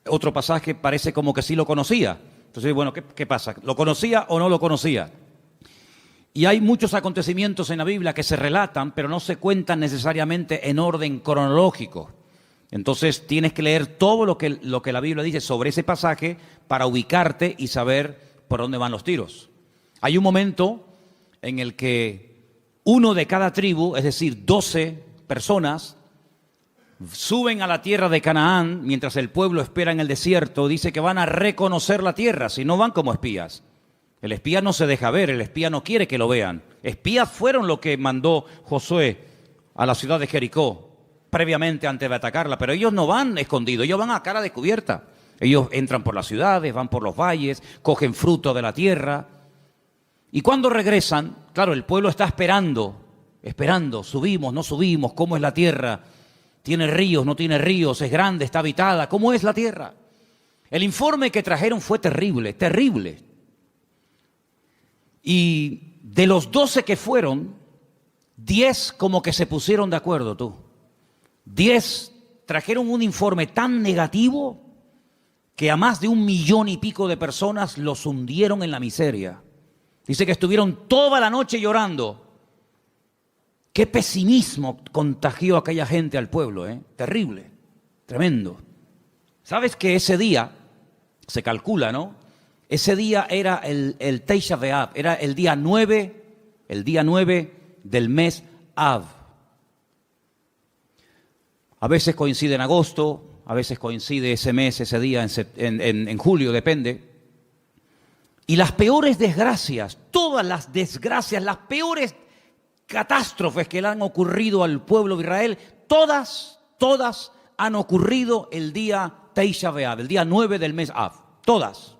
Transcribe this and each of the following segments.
Otro pasaje parece como que sí lo conocía. Entonces, bueno, ¿qué pasa? ¿Lo conocía o no lo conocía? Y hay muchos acontecimientos en la Biblia que se relatan, pero no se cuentan necesariamente en orden cronológico. Entonces tienes que leer todo lo que la Biblia dice sobre ese pasaje para ubicarte y saber por dónde van los tiros. Hay un momento en el que uno de cada tribu, es decir, 12 personas, suben a la tierra de Canaán mientras el pueblo espera en el desierto. Dice que van a reconocer la tierra, si no van como espías. El espía no se deja ver, el espía no quiere que lo vean. Espías fueron lo que mandó Josué a la ciudad de Jericó previamente antes de atacarla, pero ellos no van escondidos, ellos van a cara descubierta. Ellos entran por las ciudades, van por los valles, cogen fruto de la tierra. Y cuando regresan, claro, el pueblo está esperando, subimos, no subimos, ¿cómo es la tierra? ¿Tiene ríos, no tiene ríos? ¿Es grande, está habitada? ¿Cómo es la tierra? El informe que trajeron fue terrible, terrible. Y de los 12 que fueron, 10 como que se pusieron de acuerdo, tú. 10 trajeron un informe tan negativo que a más de 1,5 millones de personas los hundieron en la miseria. Dice que estuvieron toda la noche llorando. Qué pesimismo contagió a aquella gente al pueblo, ¿eh? Terrible, tremendo. ¿Sabes que ese día, se calcula, ¿no? Ese día era el Tisha B'Av, era el día 9 del mes Av. A veces coincide en agosto, a veces coincide ese mes, ese día en julio, depende. Y las peores desgracias, todas las desgracias, las peores catástrofes que le han ocurrido al pueblo de Israel, todas han ocurrido el día Tisha B'Av, el día 9 del mes Av, todas.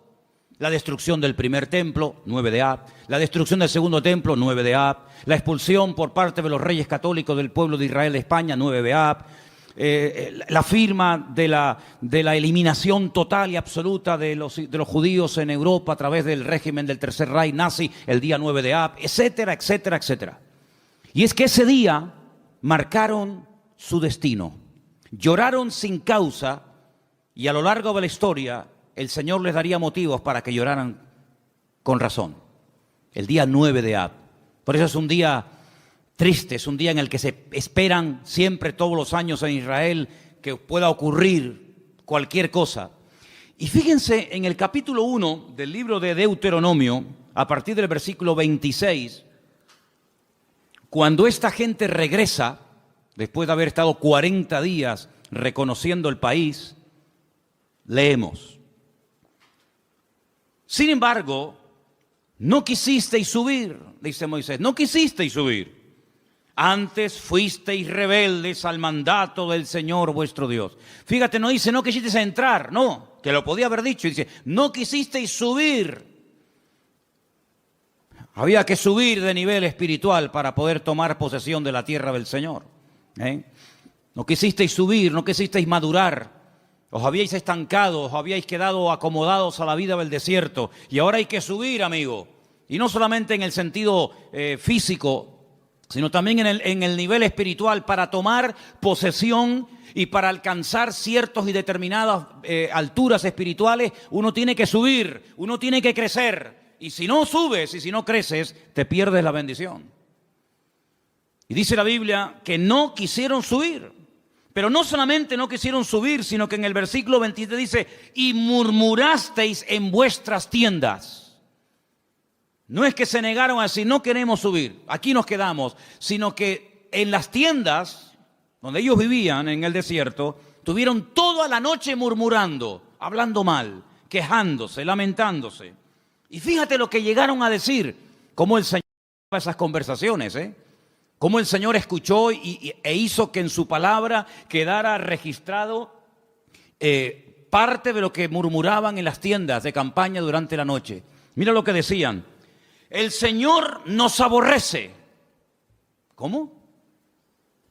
La destrucción del primer templo, 9 de Av. La destrucción del segundo templo, 9 de Av. La expulsión por parte de los reyes católicos del pueblo de Israel de España, 9 de Av. La firma de la eliminación total y absoluta de los judíos en Europa a través del régimen del Tercer Reich nazi, el día 9 de Av, etcétera, etcétera, etcétera. Y es que ese día marcaron su destino. Lloraron sin causa y a lo largo de la historia el Señor les daría motivos para que lloraran con razón. El día 9 de Av. Por eso es un día triste, es un día en el que se esperan siempre todos los años en Israel que pueda ocurrir cualquier cosa. Y fíjense en el capítulo 1 del libro de Deuteronomio, a partir del versículo 26, cuando esta gente regresa, después de haber estado 40 días reconociendo el país, leemos. Sin embargo, no quisisteis subir, dice Moisés, no quisisteis subir. Antes fuisteis rebeldes al mandato del Señor vuestro Dios. Fíjate, no dice no quisisteis entrar, no, que lo podía haber dicho. Dice, no quisisteis subir. Había que subir de nivel espiritual para poder tomar posesión de la tierra del Señor. No quisisteis subir, no quisisteis madurar. Os habíais estancado, os habíais quedado acomodados a la vida del desierto. Y ahora hay que subir, amigo. Y no solamente en el sentido físico, sino también en el nivel espiritual, para tomar posesión y para alcanzar ciertas y determinadas alturas espirituales, uno tiene que subir, uno tiene que crecer. Y si no subes y si no creces, te pierdes la bendición. Y dice la Biblia que no quisieron subir. Pero no solamente no quisieron subir, sino que en el versículo 23 dice, y murmurasteis en vuestras tiendas. No es que se negaron a decir, no queremos subir, aquí nos quedamos, sino que en las tiendas donde ellos vivían en el desierto, tuvieron toda la noche murmurando, hablando mal, quejándose, lamentándose. Y fíjate lo que llegaron a decir, cómo el Señor esas conversaciones, cómo el Señor escuchó e hizo que en su palabra quedara registrado parte de lo que murmuraban en las tiendas de campaña durante la noche. Mira lo que decían. El Señor nos aborrece. ¿Cómo?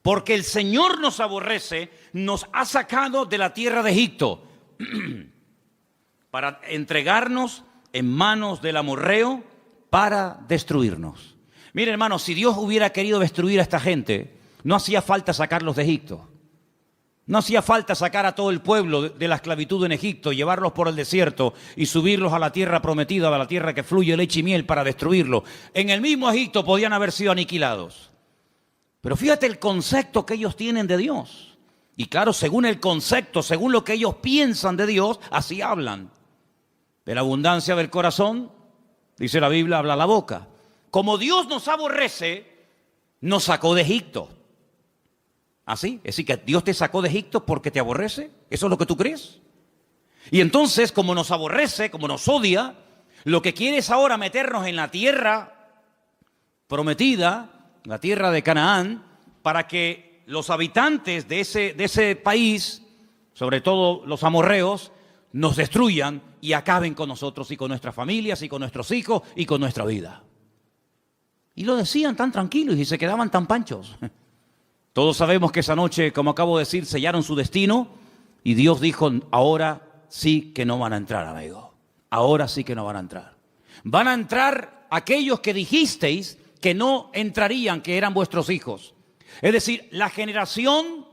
Porque el Señor nos aborrece, nos ha sacado de la tierra de Egipto para entregarnos en manos del amorreo para destruirnos. Mire, hermano, si Dios hubiera querido destruir a esta gente, no hacía falta sacarlos de Egipto. No hacía falta sacar a todo el pueblo de la esclavitud en Egipto, llevarlos por el desierto y subirlos a la tierra prometida, a la tierra que fluye leche y miel, para destruirlos. En el mismo Egipto podían haber sido aniquilados. Pero fíjate el concepto que ellos tienen de Dios. Y claro, según el concepto, según lo que ellos piensan de Dios, así hablan. De la abundancia del corazón, dice la Biblia, habla la boca. Como Dios nos aborrece, nos sacó de Egipto. ¿Así? Es decir, que Dios te sacó de Egipto porque te aborrece. ¿Eso es lo que tú crees? Y entonces, como nos aborrece, como nos odia, lo que quiere es ahora meternos en la tierra prometida, la tierra de Canaán, para que los habitantes de ese país, sobre todo los amorreos, nos destruyan y acaben con nosotros y con nuestras familias y con nuestros hijos y con nuestra vida. Y lo decían tan tranquilos y se quedaban tan panchos. Todos sabemos que esa noche, como acabo de decir, sellaron su destino y Dios dijo, ahora sí que no van a entrar, amigo. Ahora sí que no van a entrar. Van a entrar aquellos que dijisteis que no entrarían, que eran vuestros hijos. Es decir, la generación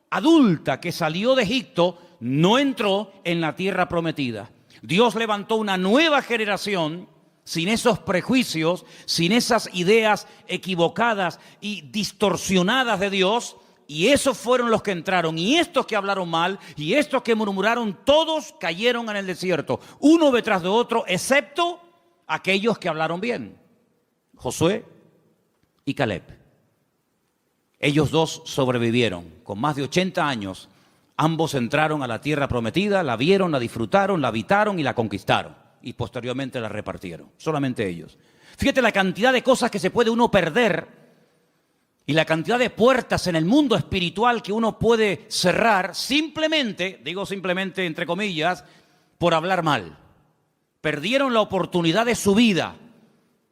adulta que salió de Egipto no entró en la tierra prometida. Dios levantó una nueva generación sin esos prejuicios, sin esas ideas equivocadas y distorsionadas de Dios, y esos fueron los que entraron, y estos que hablaron mal, y estos que murmuraron, todos cayeron en el desierto, uno detrás de otro, excepto aquellos que hablaron bien, Josué y Caleb. Ellos dos sobrevivieron, con más de 80 años, ambos entraron a la tierra prometida, la vieron, la disfrutaron, la habitaron y la conquistaron. Y posteriormente la repartieron, solamente ellos. Fíjate la cantidad de cosas que se puede uno perder y la cantidad de puertas en el mundo espiritual que uno puede cerrar simplemente, digo simplemente entre comillas, por hablar mal. Perdieron la oportunidad de su vida.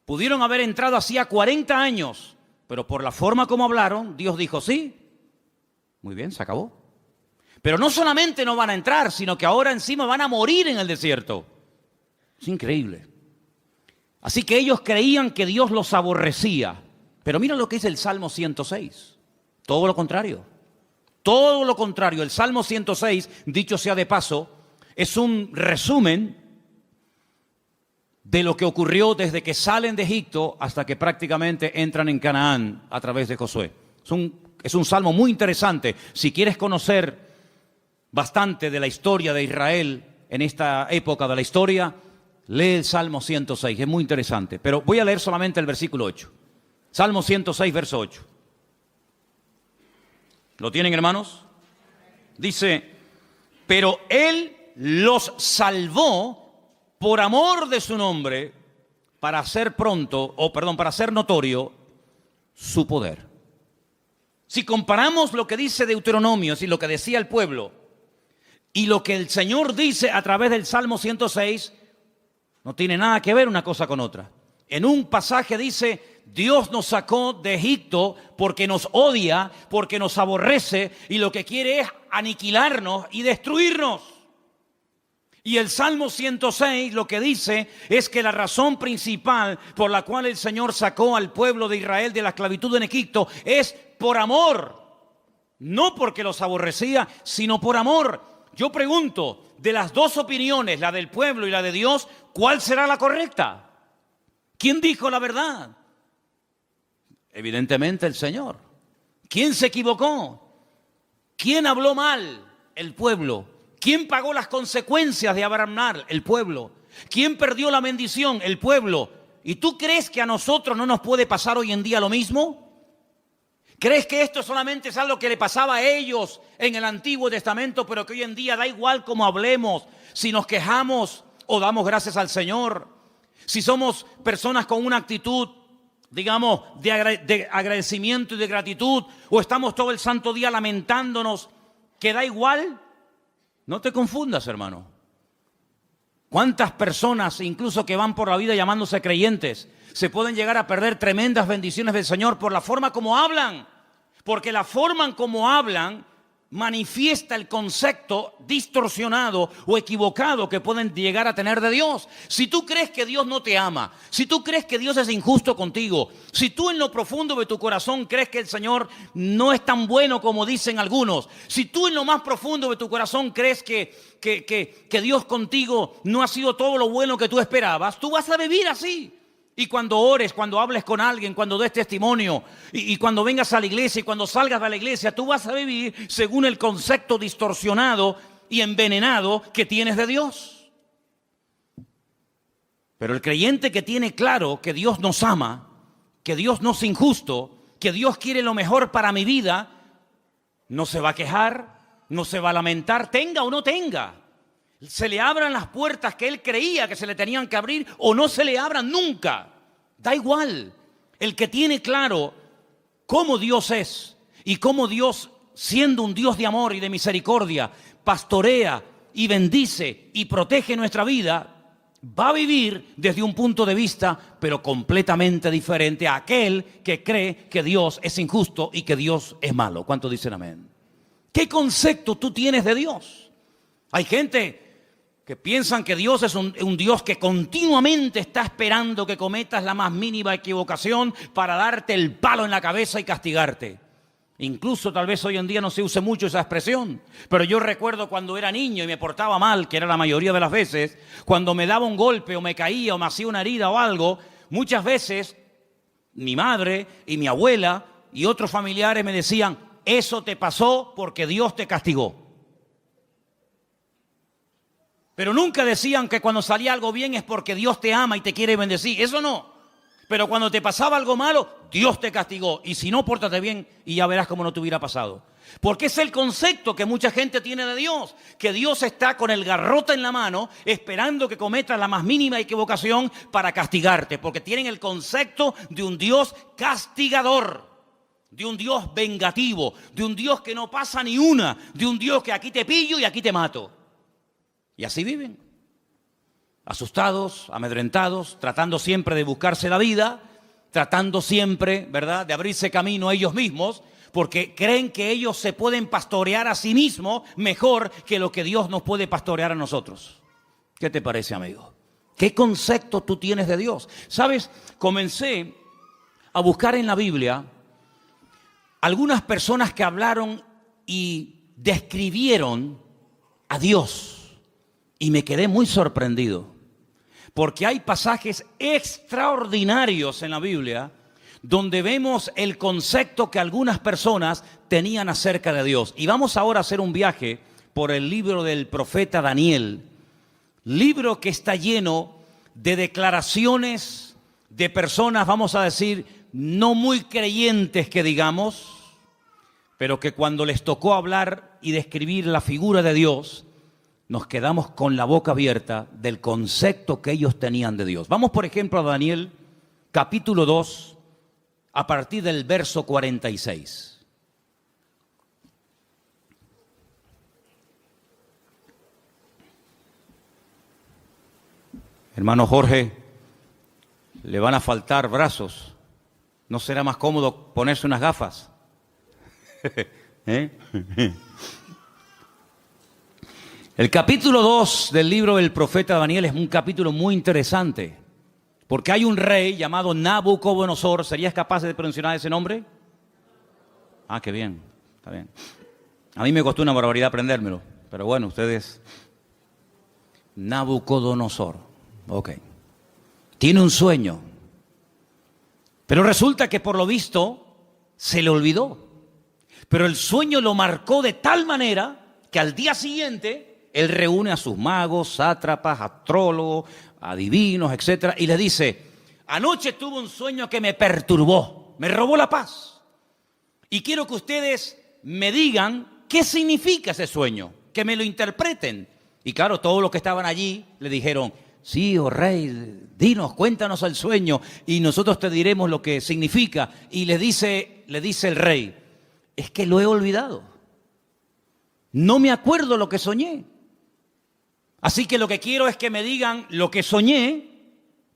Pudieron haber entrado hacía 40 años, pero por la forma como hablaron, Dios dijo sí. Muy bien, se acabó. Pero no solamente no van a entrar, sino que ahora encima van a morir en el desierto. Es increíble. Así que ellos creían que Dios los aborrecía. Pero mira lo que dice el Salmo 106. Todo lo contrario. Todo lo contrario. El Salmo 106, dicho sea de paso, es un resumen de lo que ocurrió desde que salen de Egipto hasta que prácticamente entran en Canaán a través de Josué. Es un salmo muy interesante. Si quieres conocer bastante de la historia de Israel en esta época de la historia, lee el Salmo 106, es muy interesante. Pero voy a leer solamente el versículo 8. Salmo 106, verso 8. ¿Lo tienen, hermanos? Dice, pero Él los salvó por amor de su nombre, para hacer para hacer notorio su poder. Si comparamos lo que dice Deuteronomio y lo que decía el pueblo y lo que el Señor dice a través del Salmo 106, no tiene nada que ver una cosa con otra. En un pasaje dice, Dios nos sacó de Egipto porque nos odia, porque nos aborrece y lo que quiere es aniquilarnos y destruirnos. Y el Salmo 106 lo que dice es que la razón principal por la cual el Señor sacó al pueblo de Israel de la esclavitud en Egipto es por amor. No porque los aborrecía, sino por amor. Yo pregunto, de las dos opiniones, la del pueblo y la de Dios, ¿cuál será la correcta? ¿Quién dijo la verdad? Evidentemente el Señor. ¿Quién se equivocó? ¿Quién habló mal? El pueblo. ¿Quién pagó las consecuencias de hablar mal? El pueblo. ¿Quién perdió la bendición? El pueblo. ¿Y tú crees que a nosotros no nos puede pasar hoy en día lo mismo? ¿Crees que esto solamente es algo que le pasaba a ellos en el Antiguo Testamento, pero que hoy en día da igual cómo hablemos, si nos quejamos o damos gracias al Señor? Si somos personas con una actitud, digamos, de agradecimiento y de gratitud, o estamos todo el santo día lamentándonos, que da igual. No te confundas, hermano. ¿Cuántas personas, incluso que van por la vida llamándose creyentes, se pueden llegar a perder tremendas bendiciones del Señor por la forma como hablan? Porque la forma en como hablan manifiesta el concepto distorsionado o equivocado que pueden llegar a tener de Dios. Si tú crees que Dios no te ama, si tú crees que Dios es injusto contigo, si tú en lo profundo de tu corazón crees que el Señor no es tan bueno como dicen algunos, si tú en lo más profundo de tu corazón crees que Dios contigo no ha sido todo lo bueno que tú esperabas, tú vas a vivir así. Y cuando ores, cuando hables con alguien, cuando des testimonio y cuando vengas a la iglesia y cuando salgas de la iglesia, tú vas a vivir según el concepto distorsionado y envenenado que tienes de Dios. Pero el creyente que tiene claro que Dios nos ama, que Dios no es injusto, que Dios quiere lo mejor para mi vida, no se va a quejar, no se va a lamentar, tenga o no tenga. Se le abran las puertas que él creía que se le tenían que abrir o no se le abran nunca. Da igual. El que tiene claro cómo Dios es y cómo Dios, siendo un Dios de amor y de misericordia, pastorea y bendice y protege nuestra vida, va a vivir desde un punto de vista, pero completamente diferente a aquel que cree que Dios es injusto y que Dios es malo. ¿Cuántos dicen amén? ¿Qué concepto tú tienes de Dios? Hay gente que piensan que Dios es un Dios que continuamente está esperando que cometas la más mínima equivocación para darte el palo en la cabeza y castigarte. Incluso tal vez hoy en día no se use mucho esa expresión, pero yo recuerdo cuando era niño y me portaba mal, que era la mayoría de las veces, cuando me daba un golpe o me caía o me hacía una herida o algo, muchas veces mi madre y mi abuela y otros familiares me decían, eso te pasó porque Dios te castigó. Pero nunca decían que cuando salía algo bien es porque Dios te ama y te quiere bendecir. Eso no. Pero cuando te pasaba algo malo, Dios te castigó. Y si no, pórtate bien y ya verás cómo no te hubiera pasado. Porque es el concepto que mucha gente tiene de Dios. Que Dios está con el garrote en la mano esperando que cometas la más mínima equivocación para castigarte. Porque tienen el concepto de un Dios castigador. De un Dios vengativo. De un Dios que no pasa ni una. De un Dios que aquí te pillo y aquí te mato. Y así viven, asustados, amedrentados, tratando siempre de buscarse la vida, tratando siempre, ¿verdad?, de abrirse camino a ellos mismos, porque creen que ellos se pueden pastorear a sí mismos mejor que lo que Dios nos puede pastorear a nosotros. ¿Qué te parece, amigo? ¿Qué concepto tú tienes de Dios? ¿Sabes? Comencé a buscar en la Biblia algunas personas que hablaron y describieron a Dios. Y me quedé muy sorprendido, porque hay pasajes extraordinarios en la Biblia donde vemos el concepto que algunas personas tenían acerca de Dios. Y vamos ahora a hacer un viaje por el libro del profeta Daniel, libro que está lleno de declaraciones de personas, vamos a decir, no muy creyentes que digamos, pero que cuando les tocó hablar y describir la figura de Dios, nos quedamos con la boca abierta del concepto que ellos tenían de Dios. Vamos, por ejemplo, a Daniel, capítulo 2, a partir del verso 46. Hermano Jorge, le van a faltar brazos. ¿No será más cómodo ponerse unas gafas? ¿Eh? El capítulo 2 del libro del profeta Daniel es un capítulo muy interesante, porque hay un rey llamado Nabucodonosor. ¿Serías capaz de pronunciar ese nombre? Ah, qué bien, está bien. A mí me costó una barbaridad aprendérmelo, pero bueno, ustedes... Nabucodonosor, ok. Tiene un sueño, pero resulta que por lo visto se le olvidó. Pero el sueño lo marcó de tal manera que al día siguiente... Él reúne a sus magos, sátrapas, astrólogos, adivinos, etc. Y le dice, anoche tuve un sueño que me perturbó, me robó la paz. Y quiero que ustedes me digan qué significa ese sueño, que me lo interpreten. Y claro, todos los que estaban allí le dijeron, sí, oh rey, dinos, cuéntanos el sueño y nosotros te diremos lo que significa. Y le dice el rey, es que lo he olvidado. No me acuerdo lo que soñé. Así que lo que quiero es que me digan lo que soñé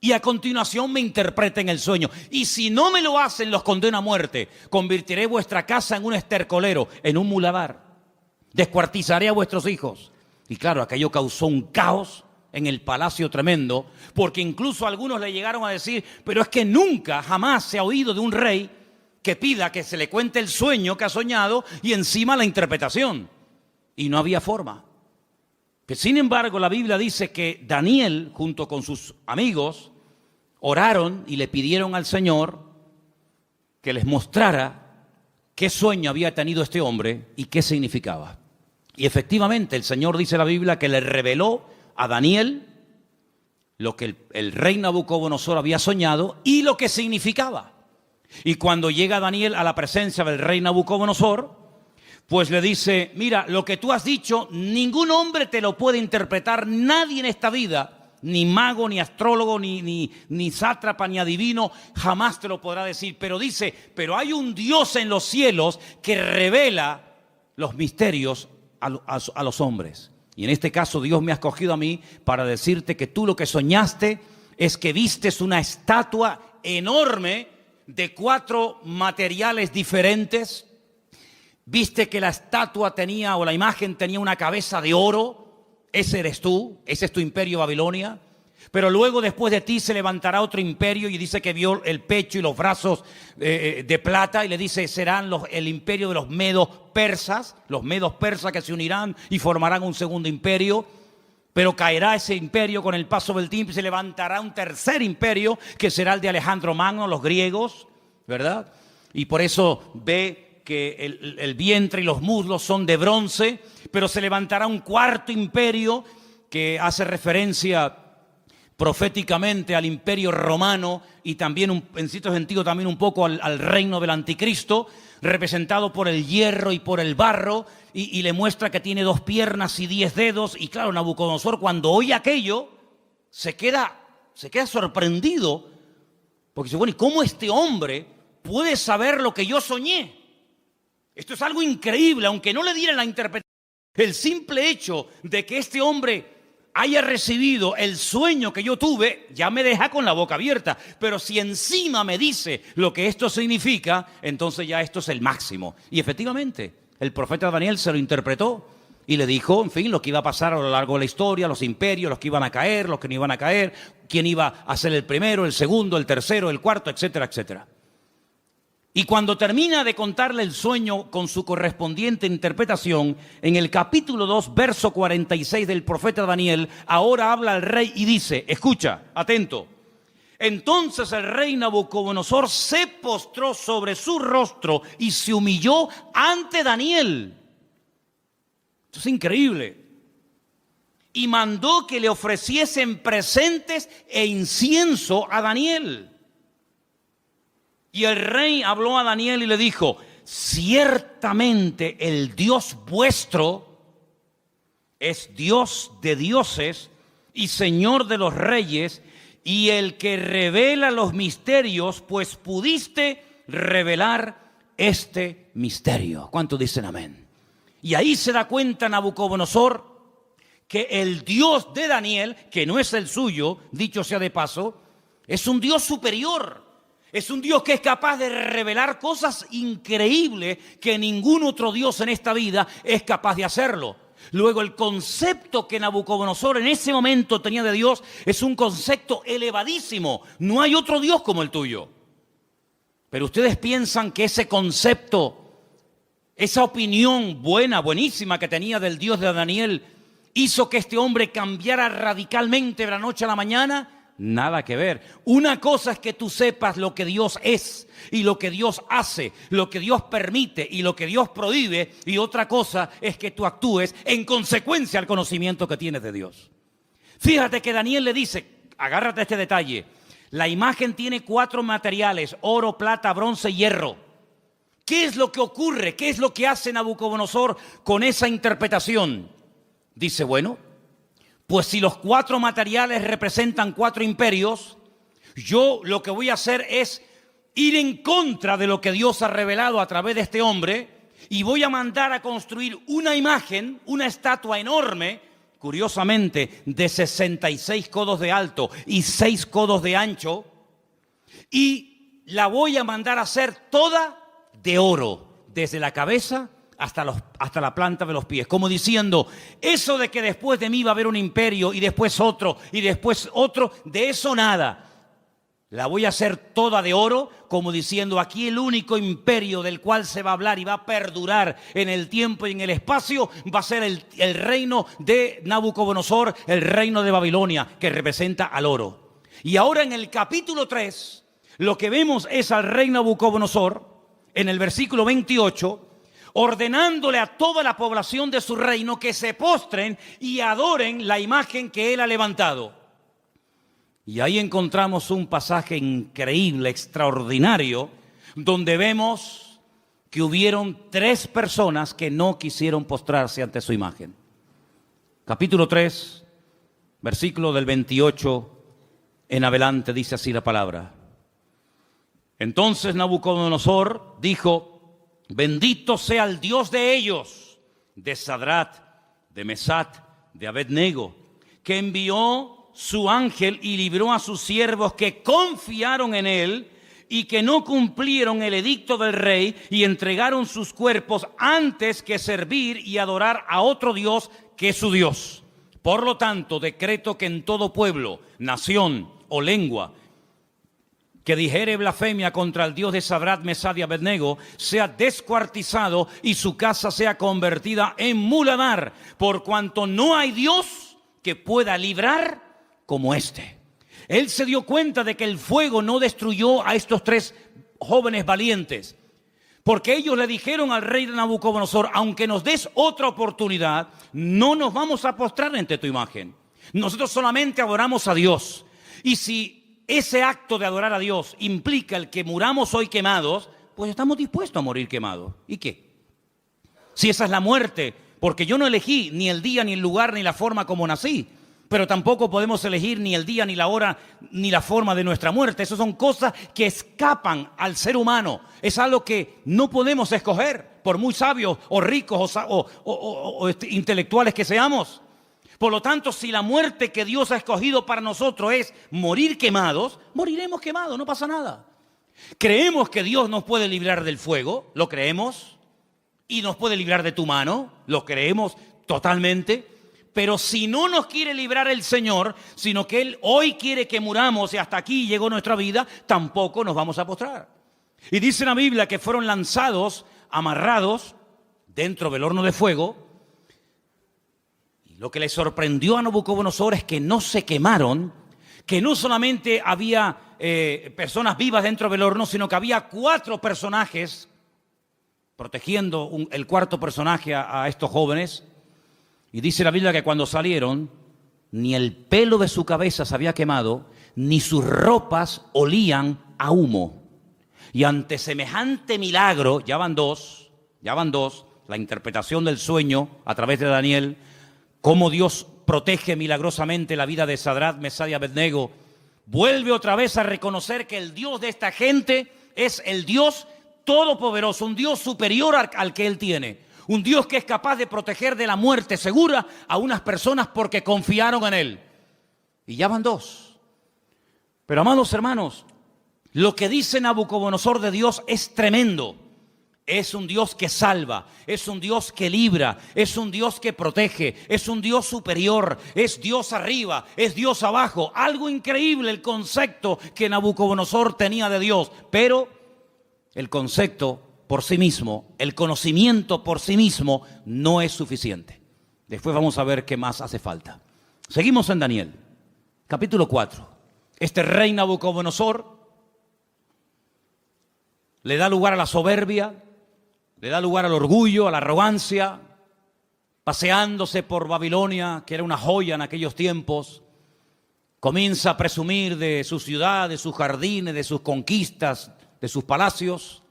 y a continuación me interpreten el sueño. Y si no me lo hacen, los condeno a muerte. Convertiré vuestra casa en un estercolero, en un muladar. descuartizaré a vuestros hijos. Y claro, aquello causó un caos en el palacio tremendo, porque incluso algunos le llegaron a decir, pero es que nunca, jamás se ha oído de un rey que pida que se le cuente el sueño que ha soñado y encima la interpretación. Y no había forma. Pero sin embargo, la Biblia dice que Daniel, junto con sus amigos, oraron y le pidieron al Señor que les mostrara qué sueño había tenido este hombre y qué significaba. Y efectivamente, el Señor, dice la Biblia, que le reveló a Daniel lo que el rey Nabucodonosor había soñado y lo que significaba. Y cuando llega Daniel a la presencia del rey Nabucodonosor, pues le dice, mira, lo que tú has dicho, ningún hombre te lo puede interpretar, nadie en esta vida, ni mago, ni astrólogo, ni sátrapa, ni adivino, jamás te lo podrá decir. Pero dice, pero hay un Dios en los cielos que revela los misterios a los hombres. Y en este caso Dios me ha escogido a mí para decirte que tú lo que soñaste es que vistes una estatua enorme de 4 materiales diferentes. Viste que la estatua tenía, o la imagen tenía una cabeza de oro. Ese eres tú, ese es tu imperio Babilonia. Pero luego después de ti se levantará otro imperio, y dice que vio el pecho y los brazos de plata, y le dice, serán el imperio de los medos persas que se unirán y formarán un segundo imperio. Pero caerá ese imperio con el paso del tiempo y se levantará un tercer imperio que será el de Alejandro Magno, los griegos, ¿verdad? Y por eso ve que el vientre y los muslos son de bronce, pero se levantará un cuarto imperio que hace referencia proféticamente al imperio romano y también en cierto sentido también un poco al reino del anticristo, representado por el hierro y por el barro, y le muestra que tiene 2 piernas y 10 dedos. Y claro, Nabucodonosor, cuando oye aquello, se queda sorprendido, porque dice, bueno, ¿y cómo este hombre puede saber lo que yo soñé? Esto es algo increíble, aunque no le dieran la interpretación. El simple hecho de que este hombre haya recibido el sueño que yo tuve, ya me deja con la boca abierta. Pero si encima me dice lo que esto significa, entonces ya esto es el máximo. Y efectivamente, el profeta Daniel se lo interpretó y le dijo, en fin, lo que iba a pasar a lo largo de la historia, los imperios, los que iban a caer, los que no iban a caer, quién iba a ser el primero, el segundo, el tercero, el cuarto, etcétera, etcétera. Y cuando termina de contarle el sueño con su correspondiente interpretación, en el capítulo 2, verso 46 del profeta Daniel, ahora habla el rey y dice, escucha, atento. Entonces el rey Nabucodonosor se postró sobre su rostro y se humilló ante Daniel. Esto es increíble. Y mandó que le ofreciesen presentes e incienso a Daniel. Y el rey habló a Daniel y le dijo, ciertamente el Dios vuestro es Dios de dioses y Señor de los reyes, y el que revela los misterios, pues pudiste revelar este misterio. ¿Cuántos dicen amén? Y ahí se da cuenta Nabucodonosor que el Dios de Daniel, que no es el suyo, dicho sea de paso, es un Dios superior. Es un Dios que es capaz de revelar cosas increíbles que ningún otro Dios en esta vida es capaz de hacerlo. Luego, el concepto que Nabucodonosor en ese momento tenía de Dios es un concepto elevadísimo. No hay otro Dios como el tuyo. Pero ustedes piensan que ese concepto, esa opinión buenísima que tenía del Dios de Daniel, hizo que este hombre cambiara radicalmente de la noche a la mañana. Nada que ver. Una cosa es que tú sepas lo que Dios es y lo que Dios hace, lo que Dios permite y lo que Dios prohíbe, y otra cosa es que tú actúes en consecuencia al conocimiento que tienes de Dios. Fíjate que Daniel le dice, agárrate a este detalle, la imagen tiene 4 materiales, oro, plata, bronce y hierro. ¿Qué es lo que ocurre? ¿Qué es lo que hace Nabucodonosor con esa interpretación? Dice, bueno, pues si los 4 materiales representan 4 imperios, yo lo que voy a hacer es ir en contra de lo que Dios ha revelado a través de este hombre, y voy a mandar a construir una imagen, una estatua enorme, curiosamente de 66 codos de alto y 6 codos de ancho, y la voy a mandar a hacer toda de oro, desde la cabeza hasta la planta de los pies, como diciendo, eso de que después de mí va a haber un imperio y después otro, de eso nada. La voy a hacer toda de oro, como diciendo, aquí el único imperio del cual se va a hablar y va a perdurar en el tiempo y en el espacio va a ser el reino de Nabucodonosor, el reino de Babilonia, que representa al oro. Y ahora en el capítulo 3, lo que vemos es al rey Nabucodonosor, en el versículo 28, ordenándole a toda la población de su reino que se postren y adoren la imagen que él ha levantado. Y ahí encontramos un pasaje increíble, extraordinario, donde vemos que hubieron 3 personas que no quisieron postrarse ante su imagen. Capítulo 3, versículo del 28 en adelante, dice así la palabra. Entonces Nabucodonosor dijo, bendito sea el Dios de ellos, de Sadrat, de Mesat, de Abednego, que envió su ángel y libró a sus siervos que confiaron en él y que no cumplieron el edicto del rey y entregaron sus cuerpos antes que servir y adorar a otro Dios que su Dios. Por lo tanto, decreto que en todo pueblo, nación o lengua que dijere blasfemia contra el Dios de Sadrat, Mesad y Abednego, sea descuartizado y su casa sea convertida en muladar, por cuanto no hay Dios que pueda librar como este. Él se dio cuenta de que el fuego no destruyó a estos 3 jóvenes valientes, porque ellos le dijeron al rey de Nabucodonosor, aunque nos des otra oportunidad, no nos vamos a postrar ante tu imagen. Nosotros solamente adoramos a Dios. Y si ese acto de adorar a Dios implica el que muramos hoy quemados, pues estamos dispuestos a morir quemados. ¿Y qué? Si esa es la muerte, porque yo no elegí ni el día, ni el lugar, ni la forma como nací, pero tampoco podemos elegir ni el día, ni la hora, ni la forma de nuestra muerte. Esas son cosas que escapan al ser humano. Es algo que no podemos escoger, por muy sabios o ricos o intelectuales que seamos. Por lo tanto, si la muerte que Dios ha escogido para nosotros es morir quemados, moriremos quemados, no pasa nada. Creemos que Dios nos puede librar del fuego, lo creemos, y nos puede librar de tu mano, lo creemos totalmente. Pero si no nos quiere librar el Señor, sino que Él hoy quiere que muramos y hasta aquí llegó nuestra vida, tampoco nos vamos a postrar. Y dice la Biblia que fueron lanzados, amarrados, dentro del horno de fuego. Lo que le sorprendió a Nabucodonosor es que no se quemaron, que no solamente había personas vivas dentro del horno, sino que había 4 personajes protegiendo el cuarto personaje a estos jóvenes. Y dice la Biblia que cuando salieron, ni el pelo de su cabeza se había quemado, ni sus ropas olían a humo. Y ante semejante milagro, ya van dos, la interpretación del sueño a través de Daniel, cómo Dios protege milagrosamente la vida de Sadrat, Mesad y Abednego, vuelve otra vez a reconocer que el Dios de esta gente es el Dios todopoderoso, un Dios superior al que Él tiene, un Dios que es capaz de proteger de la muerte segura a unas personas porque confiaron en Él. Y ya van 2. Pero amados hermanos, lo que dice Nabucodonosor de Dios es tremendo. Es un Dios que salva, es un Dios que libra, es un Dios que protege, es un Dios superior, es Dios arriba, es Dios abajo. Algo increíble el concepto que Nabucodonosor tenía de Dios, pero el concepto por sí mismo, el conocimiento por sí mismo no es suficiente. Después vamos a ver qué más hace falta. Seguimos en Daniel, capítulo 4. Este rey Nabucodonosor le da lugar a la soberbia, le da lugar al orgullo, a la arrogancia, paseándose por Babilonia, que era una joya en aquellos tiempos. Comienza a presumir de su ciudad, de sus jardines, de sus conquistas, de sus palacios.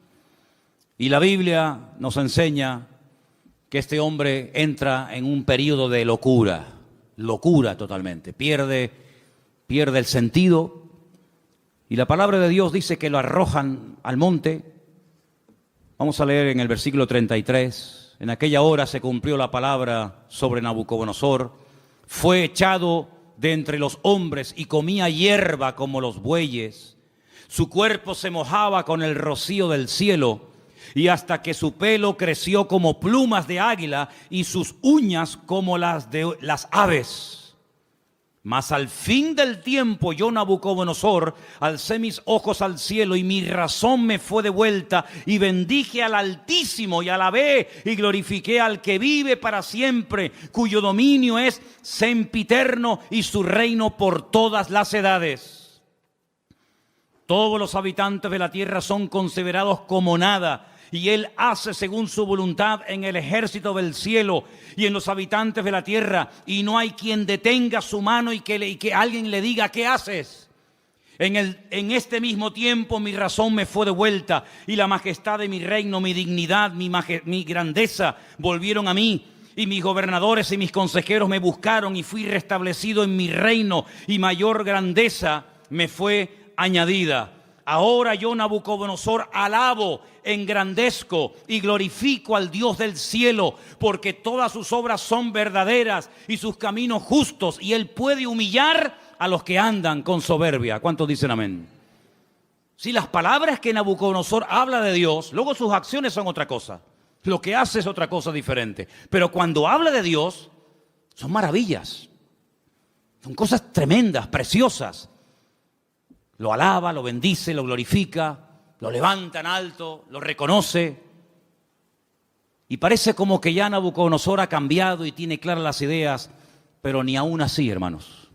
Y la Biblia nos enseña que este hombre entra en un periodo de locura totalmente. Pierde el sentido. Y la palabra de Dios dice que lo arrojan al monte. Vamos a leer en el versículo 33. En aquella hora se cumplió la palabra sobre Nabucodonosor. Fue echado de entre los hombres y comía hierba como los bueyes. Su cuerpo se mojaba con el rocío del cielo y hasta que su pelo creció como plumas de águila y sus uñas como las de las aves. Mas al fin del tiempo yo, Nabucodonosor, alcé mis ojos al cielo y mi razón me fue devuelta y bendije al Altísimo y alabé y glorifiqué al que vive para siempre, cuyo dominio es sempiterno y su reino por todas las edades. Todos los habitantes de la tierra son considerados como nada, y Él hace según su voluntad en el ejército del cielo y en los habitantes de la tierra, y no hay quien detenga su mano y que alguien le diga: ¿qué haces? En este mismo tiempo mi razón me fue devuelta, y la majestad de mi reino, mi dignidad, mi grandeza volvieron a mí. Y mis gobernadores y mis consejeros me buscaron, y fui restablecido en mi reino, y mayor grandeza me fue añadida. Ahora yo, Nabucodonosor, alabo, engrandezco y glorifico al Dios del cielo, porque todas sus obras son verdaderas y sus caminos justos, y Él puede humillar a los que andan con soberbia. ¿Cuántos dicen amén? Si las palabras que Nabucodonosor habla de Dios, luego sus acciones son otra cosa. Lo que hace es otra cosa diferente. Pero cuando habla de Dios, son maravillas. Son cosas tremendas, preciosas. Lo alaba, lo bendice, lo glorifica, lo levanta en alto, lo reconoce. Y parece como que ya Nabucodonosor ha cambiado y tiene claras las ideas, pero ni aún así, hermanos,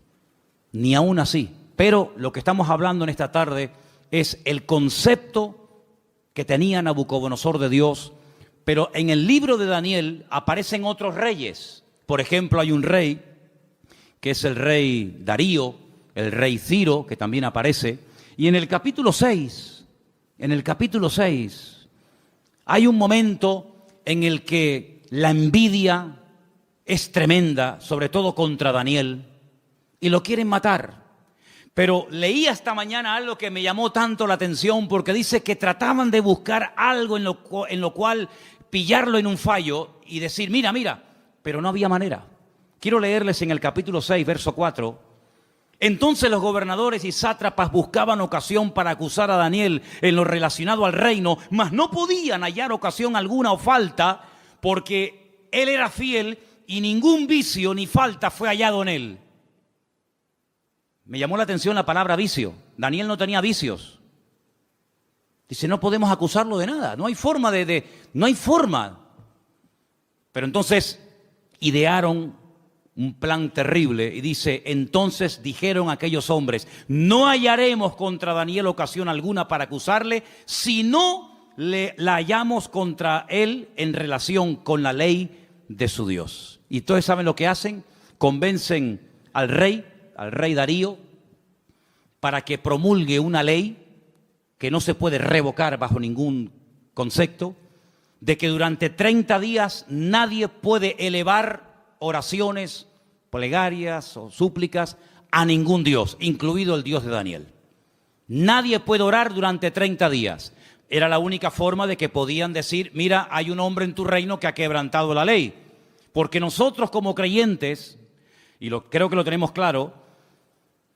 ni aún así. Pero lo que estamos hablando en esta tarde es el concepto que tenía Nabucodonosor de Dios. Pero en el libro de Daniel aparecen otros reyes. Por ejemplo, hay un rey que es el rey Darío, el rey Ciro, que también aparece. Y en el capítulo 6, hay un momento en el que la envidia es tremenda, sobre todo contra Daniel, y lo quieren matar. Pero leí esta mañana algo que me llamó tanto la atención, porque dice que trataban de buscar algo en lo cual pillarlo en un fallo y decir: mira, pero no había manera. Quiero leerles en el capítulo 6, verso 4. Entonces los gobernadores y sátrapas buscaban ocasión para acusar a Daniel en lo relacionado al reino, mas no podían hallar ocasión alguna o falta, porque él era fiel y ningún vicio ni falta fue hallado en él. Me llamó la atención la palabra vicio. Daniel no tenía vicios. Dice: no podemos acusarlo de nada, no hay forma no hay forma. Pero entonces idearon un plan terrible y dice: entonces dijeron aquellos hombres: no hallaremos contra Daniel ocasión alguna para acusarle, si no la hallamos contra él en relación con la ley de su Dios. Y entonces, ¿saben lo que hacen? Convencen al rey Darío, para que promulgue una ley que no se puede revocar bajo ningún concepto, de que durante 30 días nadie puede elevar oraciones, plegarias o súplicas a ningún Dios, incluido el Dios de Daniel. Nadie puede orar durante 30 días. Era la única forma de que podían decir: mira, hay un hombre en tu reino que ha quebrantado la ley. Porque nosotros como creyentes, y creo que lo tenemos claro,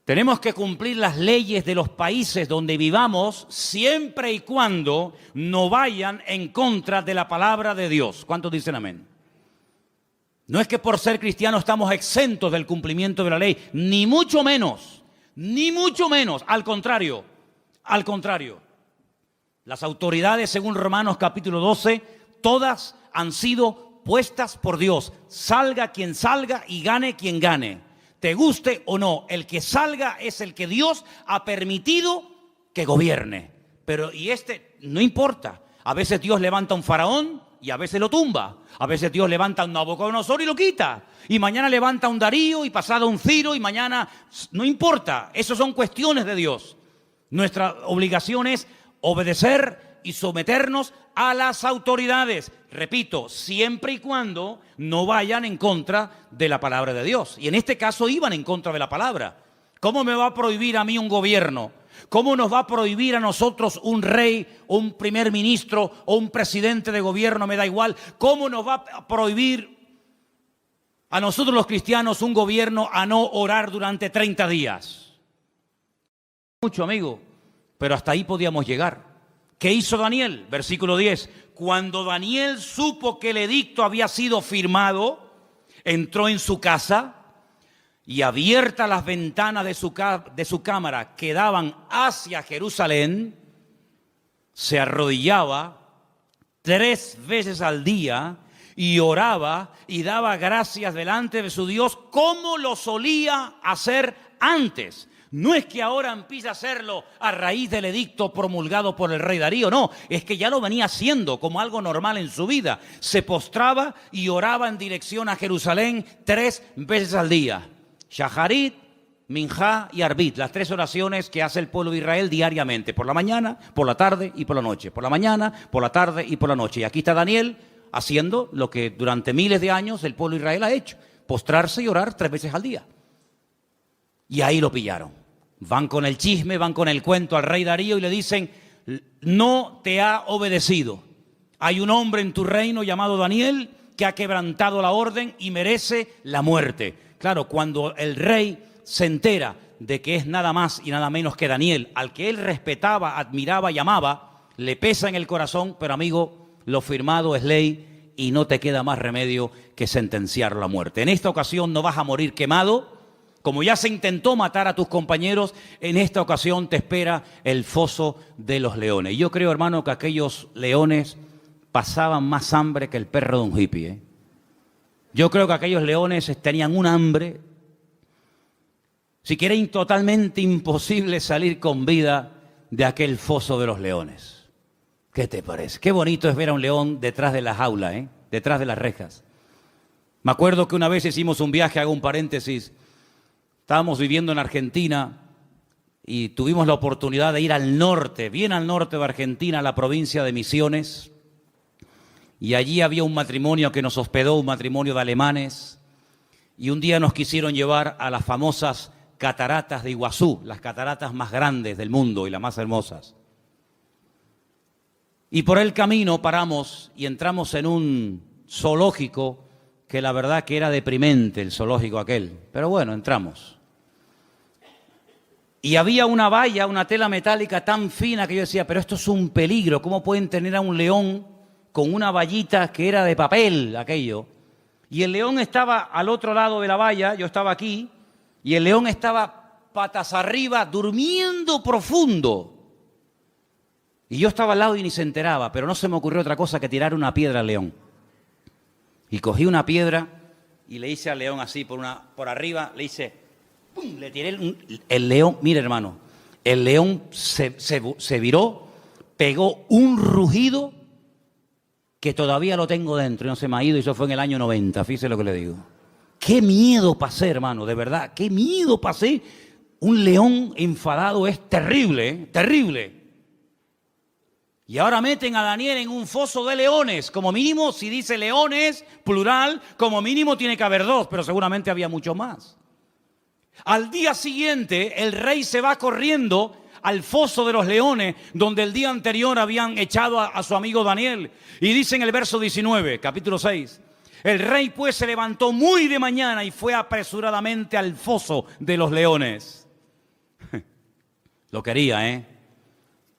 tenemos que cumplir las leyes de los países donde vivamos, siempre y cuando no vayan en contra de la palabra de Dios. ¿Cuántos dicen amén? No es que por ser cristianos estamos exentos del cumplimiento de la ley, ni mucho menos, al contrario. Las autoridades, según Romanos capítulo 12, todas han sido puestas por Dios. Salga quien salga y gane quien gane. Te guste o no, el que salga es el que Dios ha permitido que gobierne. Pero no importa. A veces Dios levanta un faraón y a veces lo tumba. A veces Dios levanta un Nabucodonosor y lo quita. Y mañana levanta un Darío y pasado un Ciro y mañana... No importa, eso son cuestiones de Dios. Nuestra obligación es obedecer y someternos a las autoridades. Repito, siempre y cuando no vayan en contra de la palabra de Dios. Y en este caso iban en contra de la palabra. ¿Cómo me va a prohibir a mí un gobierno? ¿Cómo nos va a prohibir a nosotros un rey, un primer ministro o un presidente de gobierno? Me da igual. ¿Cómo nos va a prohibir a nosotros los cristianos un gobierno a no orar durante 30 días? Mucho, amigo, pero hasta ahí podíamos llegar. ¿Qué hizo Daniel? Versículo 10. Cuando Daniel supo que el edicto había sido firmado, entró en su casa y abiertas las ventanas de su cámara que daban hacia Jerusalén, se arrodillaba 3 veces al día y oraba y daba gracias delante de su Dios como lo solía hacer antes. No es que ahora empiece a hacerlo a raíz del edicto promulgado por el rey Darío, no, es que ya lo venía haciendo como algo normal en su vida. Se postraba y oraba en dirección a Jerusalén 3 veces al día. Shaharit, Minjá y Arbit, las 3 oraciones que hace el pueblo de Israel diariamente, por la mañana, por la tarde y por la noche. Por la mañana, por la tarde y por la noche. Y aquí está Daniel haciendo lo que durante miles de años el pueblo de Israel ha hecho, postrarse y orar 3 veces al día. Y ahí lo pillaron. Van con el chisme, van con el cuento al rey Darío y le dicen, no te ha obedecido. Hay un hombre en tu reino llamado Daniel que ha quebrantado la orden y merece la muerte. Claro, cuando el rey se entera de que es nada más y nada menos que Daniel, al que él respetaba, admiraba y amaba, le pesa en el corazón, pero amigo, lo firmado es ley y no te queda más remedio que sentenciarlo a muerte. En esta ocasión no vas a morir quemado. Como ya se intentó matar a tus compañeros, en esta ocasión te espera el foso de los leones. Y yo creo, hermano, que aquellos leones pasaban más hambre que el perro de un hippie, ¿eh? Yo creo que aquellos leones tenían un hambre, si quieren, totalmente imposible salir con vida de aquel foso de los leones. ¿Qué te parece? Qué bonito es ver a un león detrás de la jaula, ¿eh? Detrás de las rejas. Me acuerdo que una vez hicimos un viaje, hago un paréntesis. Estábamos viviendo en Argentina y tuvimos la oportunidad de ir al norte, bien al norte de Argentina, a la provincia de Misiones. Y allí había un matrimonio que nos hospedó, un matrimonio de alemanes. Y un día nos quisieron llevar a las famosas cataratas de Iguazú, las cataratas más grandes del mundo y las más hermosas. Y por el camino paramos y entramos en un zoológico que la verdad que era deprimente, el zoológico aquel. Pero bueno, entramos. Y había una valla, una tela metálica tan fina que yo decía, pero esto es un peligro. ¿Cómo pueden tener a un león con una vallita que era de papel, aquello? Y el león estaba al otro lado de la valla, yo estaba aquí, y el león estaba patas arriba, durmiendo profundo. Y yo estaba al lado y ni se enteraba, pero no se me ocurrió otra cosa que tirar una piedra al león. Y cogí una piedra y le hice al león así por arriba, le hice... ¡Pum! Le tiré el león, mire hermano, el león se viró, pegó un rugido que todavía lo tengo dentro y no se me ha ido, y eso fue en el año 90, fíjese lo que le digo. Qué miedo pasé, hermano, de verdad, qué miedo pasé. Un león enfadado es terrible, ¿eh? Terrible. Y ahora meten a Daniel en un foso de leones. Como mínimo, si dice leones, plural, como mínimo tiene que haber 2, pero seguramente había mucho más. Al día siguiente, el rey se va corriendo al foso de los leones, donde el día anterior habían echado a su amigo Daniel. Y dice en el verso 19, capítulo 6, el rey pues se levantó muy de mañana y fue apresuradamente al foso de los leones. Lo quería, ¿eh?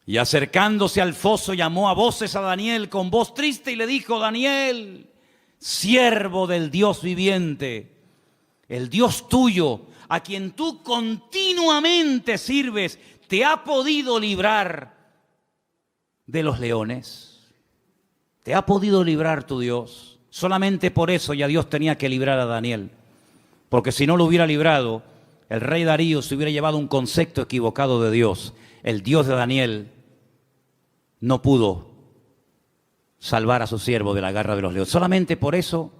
Y acercándose al foso llamó a voces a Daniel con voz triste y le dijo, Daniel, siervo del Dios viviente, el Dios tuyo, a quien tú continuamente sirves, ¿te ha podido librar de los leones? ¿Te ha podido librar tu Dios? Solamente por eso ya Dios tenía que librar a Daniel. Porque si no lo hubiera librado, el rey Darío se hubiera llevado un concepto equivocado de Dios. El Dios de Daniel no pudo salvar a su siervo de la garra de los leones. Solamente por eso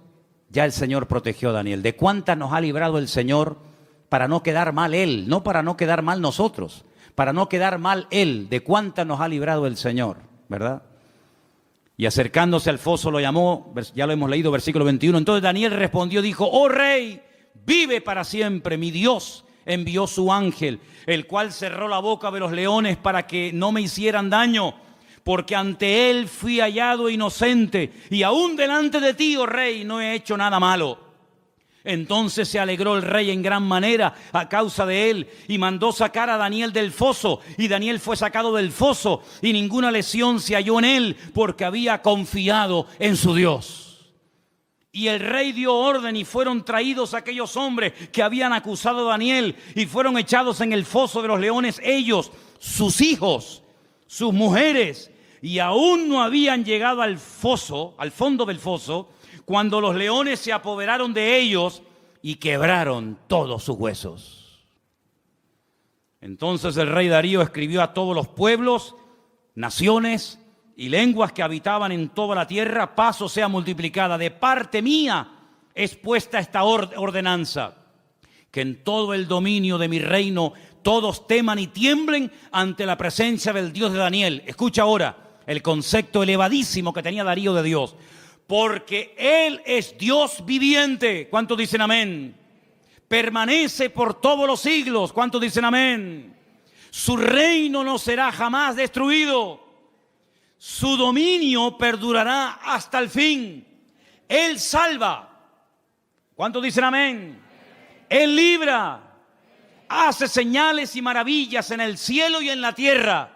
ya el Señor protegió a Daniel. ¿De cuántas nos ha librado el Señor para no quedar mal Él? No para no quedar mal nosotros, para no quedar mal Él. ¿De cuántas nos ha librado el Señor? ¿Verdad? Y acercándose al foso lo llamó, ya lo hemos leído, versículo 21. Entonces Daniel respondió, dijo, oh rey, vive para siempre, mi Dios envió su ángel, el cual cerró la boca de los leones para que no me hicieran daño, porque ante él fui hallado inocente, y aún delante de ti, oh rey, no he hecho nada malo. Entonces se alegró el rey en gran manera a causa de él y mandó sacar a Daniel del foso. Y Daniel fue sacado del foso y ninguna lesión se halló en él porque había confiado en su Dios. Y el rey dio orden y fueron traídos aquellos hombres que habían acusado a Daniel y fueron echados en el foso de los leones ellos, sus hijos, sus mujeres, y aún no habían llegado al foso, al fondo del foso, cuando los leones se apoderaron de ellos y quebraron todos sus huesos. Entonces el rey Darío escribió a todos los pueblos, naciones y lenguas que habitaban en toda la tierra: paz os sea multiplicada. De parte mía es puesta esta ordenanza, que en todo el dominio de mi reino todos teman y tiemblen ante la presencia del Dios de Daniel. Escucha ahora el concepto elevadísimo que tenía Darío de Dios. Porque Él es Dios viviente. ¿Cuántos dicen amén? Permanece por todos los siglos. ¿Cuántos dicen amén? Su reino no será jamás destruido. Su dominio perdurará hasta el fin. Él salva. ¿Cuántos dicen amén? Él libra. Hace señales y maravillas en el cielo y en la tierra.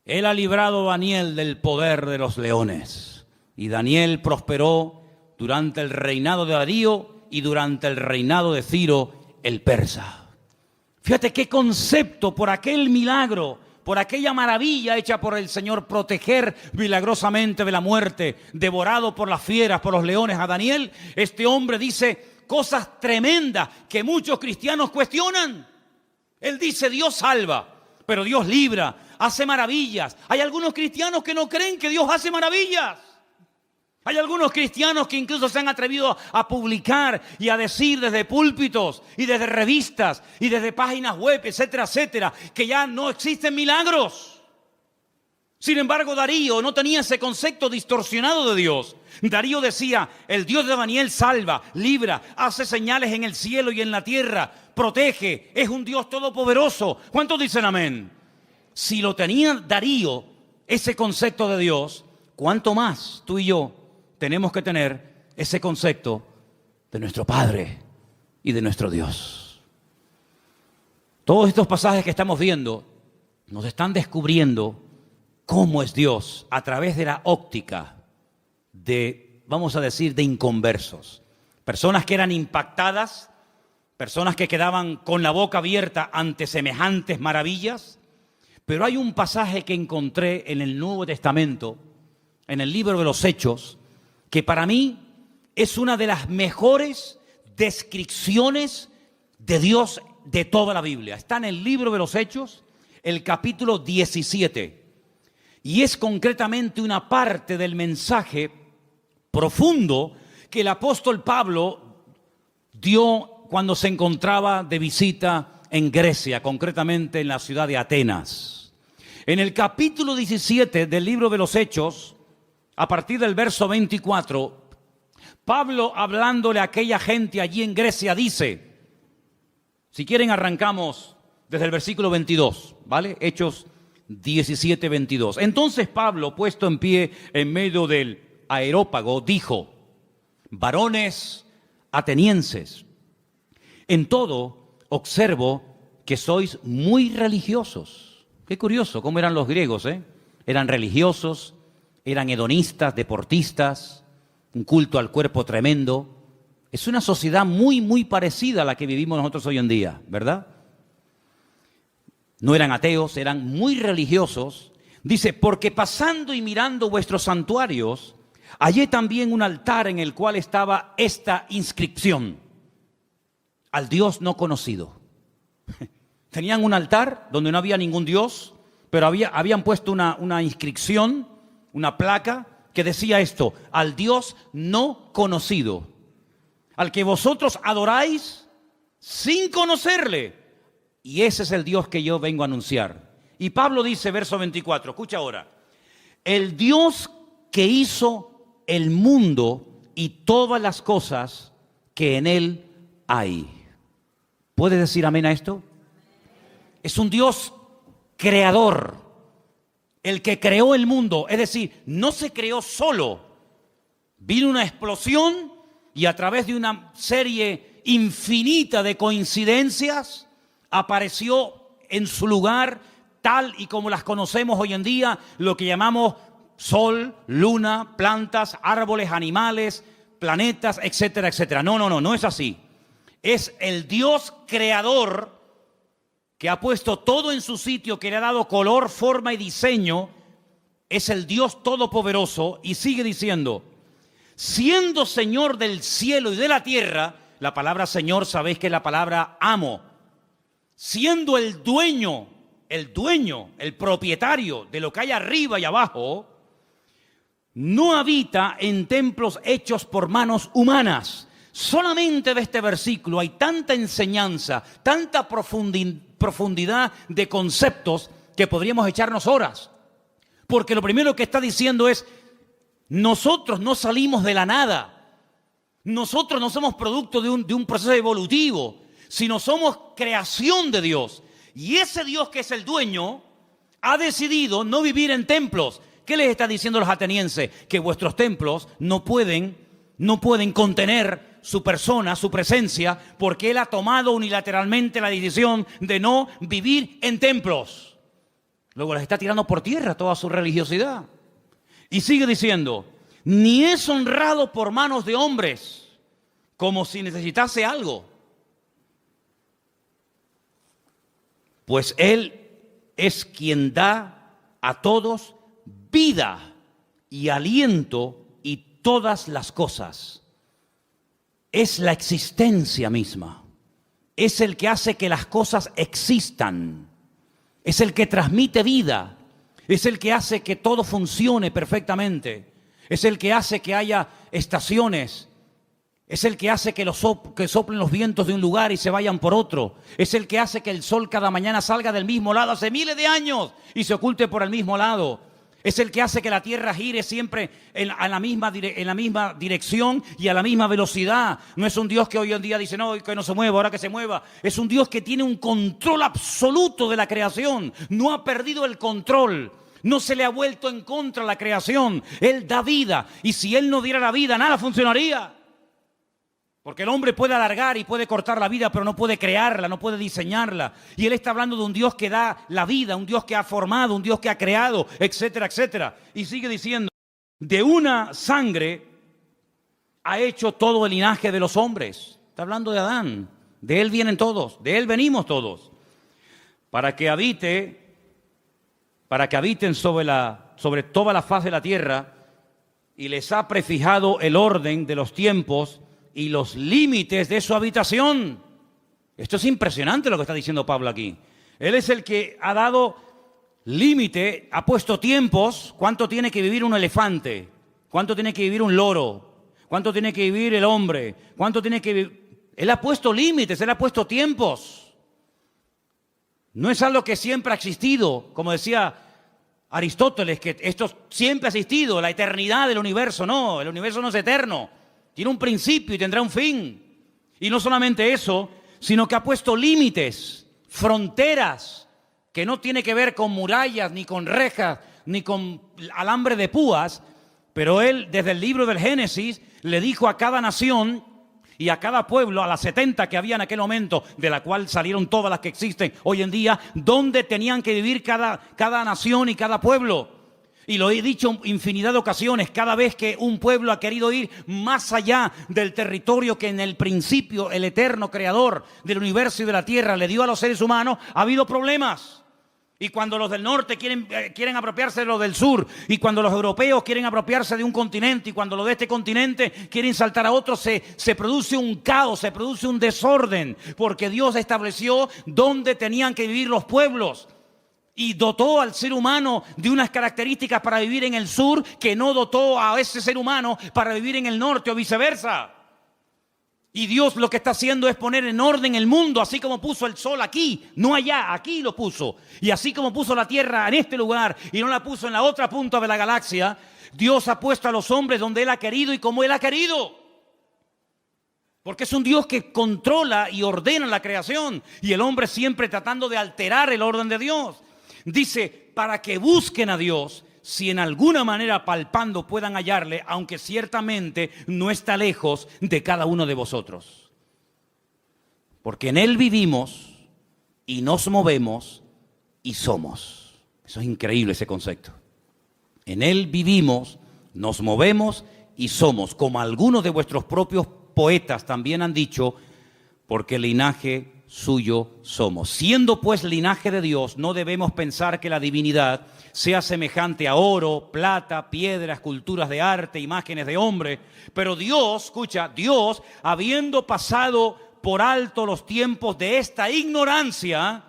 Él ha librado a Daniel del poder de los leones. Y Daniel prosperó durante el reinado de Darío y durante el reinado de Ciro el persa. Fíjate qué concepto, por aquel milagro, por aquella maravilla hecha por el Señor, proteger milagrosamente de la muerte, devorado por las fieras, por los leones a Daniel. Este hombre dice cosas tremendas que muchos cristianos cuestionan. Él dice: Dios salva, pero Dios libra, hace maravillas. Hay algunos cristianos que no creen que Dios hace maravillas. Hay algunos cristianos que incluso se han atrevido a publicar y a decir desde púlpitos y desde revistas y desde páginas web, etcétera, etcétera, que ya no existen milagros. Sin embargo, Darío no tenía ese concepto distorsionado de Dios. Darío decía: el Dios de Daniel salva, libra, hace señales en el cielo y en la tierra, protege, es un Dios todopoderoso. ¿Cuántos dicen amén? Si lo tenía Darío, ese concepto de Dios, ¿cuánto más tú y yo tenemos que tener ese concepto de nuestro Padre y de nuestro Dios? Todos estos pasajes que estamos viendo nos están descubriendo cómo es Dios a través de la óptica de, vamos a decir, de inconversos. Personas que eran impactadas, personas que quedaban con la boca abierta ante semejantes maravillas. Pero hay un pasaje que encontré en el Nuevo Testamento, en el libro de los Hechos, que para mí es una de las mejores descripciones de Dios de toda la Biblia. Está en el libro de los Hechos, el capítulo 17. Y es concretamente una parte del mensaje profundo que el apóstol Pablo dio cuando se encontraba de visita en Grecia, concretamente en la ciudad de Atenas. En el capítulo 17 del libro de los Hechos, a partir del verso 24, Pablo, hablándole a aquella gente allí en Grecia, dice, si quieren arrancamos desde el versículo 22, ¿vale? Hechos 17, 22. Entonces Pablo, puesto en pie en medio del Areópago, dijo: varones atenienses, en todo observo que sois muy religiosos. Qué curioso cómo eran los griegos, ¿eh? Eran religiosos, eran hedonistas, deportistas, un culto al cuerpo tremendo. Es una sociedad muy, muy parecida a la que vivimos nosotros hoy en día, ¿verdad? No eran ateos, eran muy religiosos. Dice, porque pasando y mirando vuestros santuarios, hallé también un altar en el cual estaba esta inscripción: al Dios no conocido. Tenían un altar donde no había ningún Dios, pero habían puesto una inscripción, una placa que decía esto: al Dios no conocido, al que vosotros adoráis sin conocerle. Y ese es el Dios que yo vengo a anunciar. Y Pablo dice, verso 24, escucha ahora: el Dios que hizo el mundo y todas las cosas que en él hay. ¿Puede decir amén a esto? Es un Dios creador, el que creó el mundo. Es decir, no se creó solo. Vino una explosión y a través de una serie infinita de coincidencias apareció en su lugar, tal y como las conocemos hoy en día, lo que llamamos sol, luna, plantas, árboles, animales, planetas, etcétera, etcétera. No es así. Es el Dios creador que ha puesto todo en su sitio, que le ha dado color, forma y diseño. Es el Dios todopoderoso y sigue diciendo, siendo Señor del cielo y de la tierra, la palabra Señor sabéis que es la palabra amo, siendo el dueño, el propietario de lo que hay arriba y abajo, no habita en templos hechos por manos humanas. Solamente de este versículo hay tanta enseñanza, tanta profundidad de conceptos que podríamos echarnos horas. Porque lo primero que está diciendo es, nosotros no salimos de la nada. Nosotros no somos producto de un proceso evolutivo, sino somos creación de Dios. Y ese Dios que es el dueño ha decidido no vivir en templos. ¿Qué les está diciendo los atenienses? Que vuestros templos no pueden contener su persona, su presencia, porque Él ha tomado unilateralmente la decisión de no vivir en templos. Luego les está tirando por tierra toda su religiosidad. Y sigue diciendo, ni es honrado por manos de hombres, como si necesitase algo. Pues Él es quien da a todos vida y aliento y todas las cosas. Es la existencia misma. Es el que hace que las cosas existan. Es el que transmite vida. Es el que hace que todo funcione perfectamente. Es el que hace que haya estaciones. Es el que hace que soplen los vientos de un lugar y se vayan por otro. Es el que hace que el sol cada mañana salga del mismo lado hace miles de años y se oculte por el mismo lado. Es el que hace que la tierra gire siempre en la misma dirección y a la misma velocidad. No es un Dios que hoy en día dice, no, que no se mueva, ahora que se mueva. Es un Dios que tiene un control absoluto de la creación. No ha perdido el control. No se le ha vuelto en contra la creación. Él da vida. Y si Él no diera la vida, nada funcionaría. Porque el hombre puede alargar y puede cortar la vida, pero no puede crearla, no puede diseñarla. Y Él está hablando de un Dios que da la vida, un Dios que ha formado, un Dios que ha creado, etcétera, etcétera. Y sigue diciendo, de una sangre ha hecho todo el linaje de los hombres. Está hablando de Adán. De Él vienen todos, de Él venimos todos. Para que habiten sobre toda la faz de la tierra, y les ha prefijado el orden de los tiempos y los límites de su habitación. Esto es impresionante lo que está diciendo Pablo aquí. Él es el que ha dado límite, ha puesto tiempos. ¿Cuánto tiene que vivir un elefante? ¿Cuánto tiene que vivir un loro? ¿Cuánto tiene que vivir el hombre? ¿Cuánto tiene que vivir? Él ha puesto límites, Él ha puesto tiempos. No es algo que siempre ha existido, como decía Aristóteles, que esto siempre ha existido, la eternidad del universo. No, el universo no es eterno. Tiene un principio y tendrá un fin. Y no solamente eso, sino que ha puesto límites, fronteras, que no tiene que ver con murallas, ni con rejas, ni con alambre de púas. Pero Él, desde el libro del Génesis, le dijo a cada nación y a cada pueblo, a las 70 que había en aquel momento, de la cual salieron todas las que existen hoy en día, dónde tenían que vivir cada nación y cada pueblo. Y lo he dicho infinidad de ocasiones, cada vez que un pueblo ha querido ir más allá del territorio que en el principio el eterno creador del universo y de la tierra le dio a los seres humanos, ha habido problemas. Y cuando los del norte quieren apropiarse de los del sur, y cuando los europeos quieren apropiarse de un continente, y cuando los de este continente quieren saltar a otro, se produce un caos, se produce un desorden, porque Dios estableció dónde tenían que vivir los pueblos. Y dotó al ser humano de unas características para vivir en el sur que no dotó a ese ser humano para vivir en el norte o viceversa. Y Dios lo que está haciendo es poner en orden el mundo, así como puso el sol aquí, no allá, aquí lo puso. Y así como puso la tierra en este lugar y no la puso en la otra punta de la galaxia, Dios ha puesto a los hombres donde Él ha querido y como Él ha querido. Porque es un Dios que controla y ordena la creación, y el hombre siempre tratando de alterar el orden de Dice, para que busquen a Dios, si en alguna manera palpando puedan hallarle, aunque ciertamente no está lejos de cada uno de vosotros. Porque en Él vivimos y nos movemos y somos. Eso es increíble, ese concepto. En Él vivimos, nos movemos y somos, como algunos de vuestros propios poetas también han dicho, porque linaje suyo somos. Siendo pues linaje de Dios, no debemos pensar que la divinidad sea semejante a oro, plata, piedra, esculturas de arte, imágenes de hombre. Pero Dios, escucha, Dios, habiendo pasado por alto los tiempos de esta ignorancia,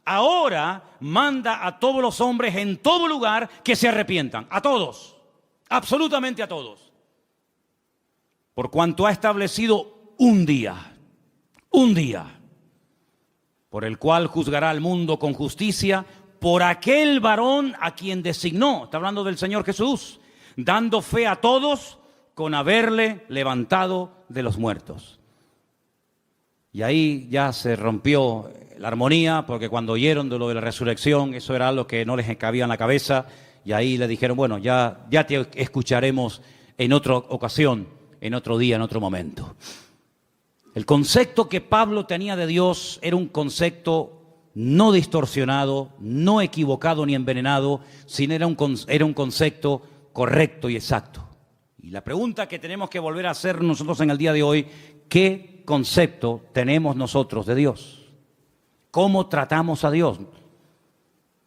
ahora manda a todos los hombres en todo lugar que se arrepientan. A todos, absolutamente a todos. Por cuanto ha establecido un día, por el cual juzgará al mundo con justicia, por aquel varón a quien designó, está hablando del Señor Jesús, dando fe a todos con haberle levantado de los muertos. Y ahí ya se rompió la armonía, porque cuando oyeron de lo de la resurrección, eso era lo que no les cabía en la cabeza, y ahí le dijeron, bueno, ya te escucharemos en otra ocasión, en otro día, en otro momento. El concepto que Pablo tenía de Dios era un concepto no distorsionado, no equivocado ni envenenado, sino era un concepto correcto y exacto. Y la pregunta que tenemos que volver a hacer nosotros en el día de hoy, ¿qué concepto tenemos nosotros de Dios? ¿Cómo tratamos a Dios?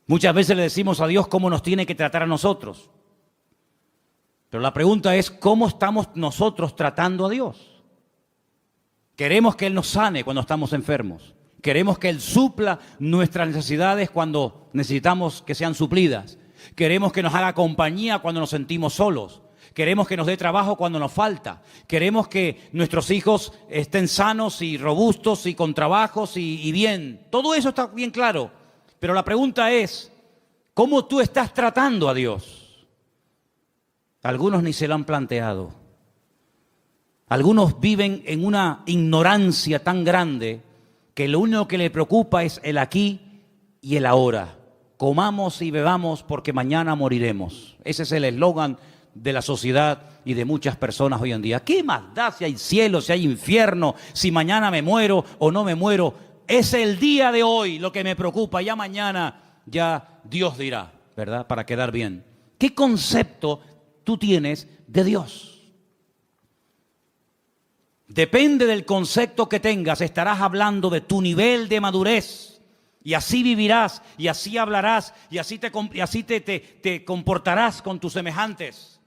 Muchas veces le decimos a Dios cómo nos tiene que tratar a nosotros. Pero la pregunta es, ¿cómo estamos nosotros tratando a Dios? Queremos que Él nos sane cuando estamos enfermos. Queremos que Él supla nuestras necesidades cuando necesitamos que sean suplidas. Queremos que nos haga compañía cuando nos sentimos solos. Queremos que nos dé trabajo cuando nos falta. Queremos que nuestros hijos estén sanos y robustos y con trabajos y bien. Todo eso está bien claro. Pero la pregunta es, ¿cómo tú estás tratando a Dios? Algunos ni se lo han planteado. Algunos viven en una ignorancia tan grande que lo único que le preocupa es el aquí y el ahora. Comamos y bebamos porque mañana moriremos. Ese es el eslogan de la sociedad y de muchas personas hoy en día. ¿Qué más da si hay cielo, si hay infierno, si mañana me muero o no me muero? Es el día de hoy lo que me preocupa. Ya mañana ya Dios dirá, ¿verdad? Para quedar bien. ¿Qué concepto tú tienes de Dios? Depende del concepto que tengas, estarás hablando de tu nivel de madurez. Y así vivirás, y así hablarás, y así te comportarás con tus semejantes.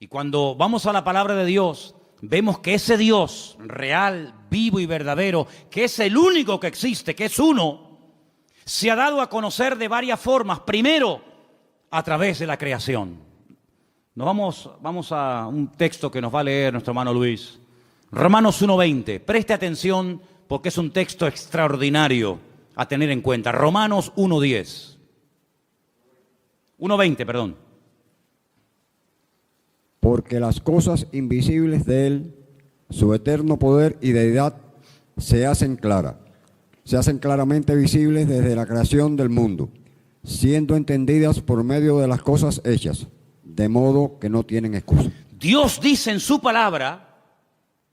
Y cuando vamos a la palabra de Dios, vemos que ese Dios real, vivo y verdadero, que es el único que existe, que es uno, se ha dado a conocer de varias formas. Primero, a través de la creación. Vamos a un texto que nos va a leer nuestro hermano Luis. Romanos 1:20. Preste atención porque es un texto extraordinario a tener en cuenta. Romanos 1:10. 1:20, perdón. Porque las cosas invisibles de Él, su eterno poder y deidad, se hacen claramente visibles desde la creación del mundo, siendo entendidas por medio de las cosas hechas, de modo que no tienen excusa. Dios dice en su palabra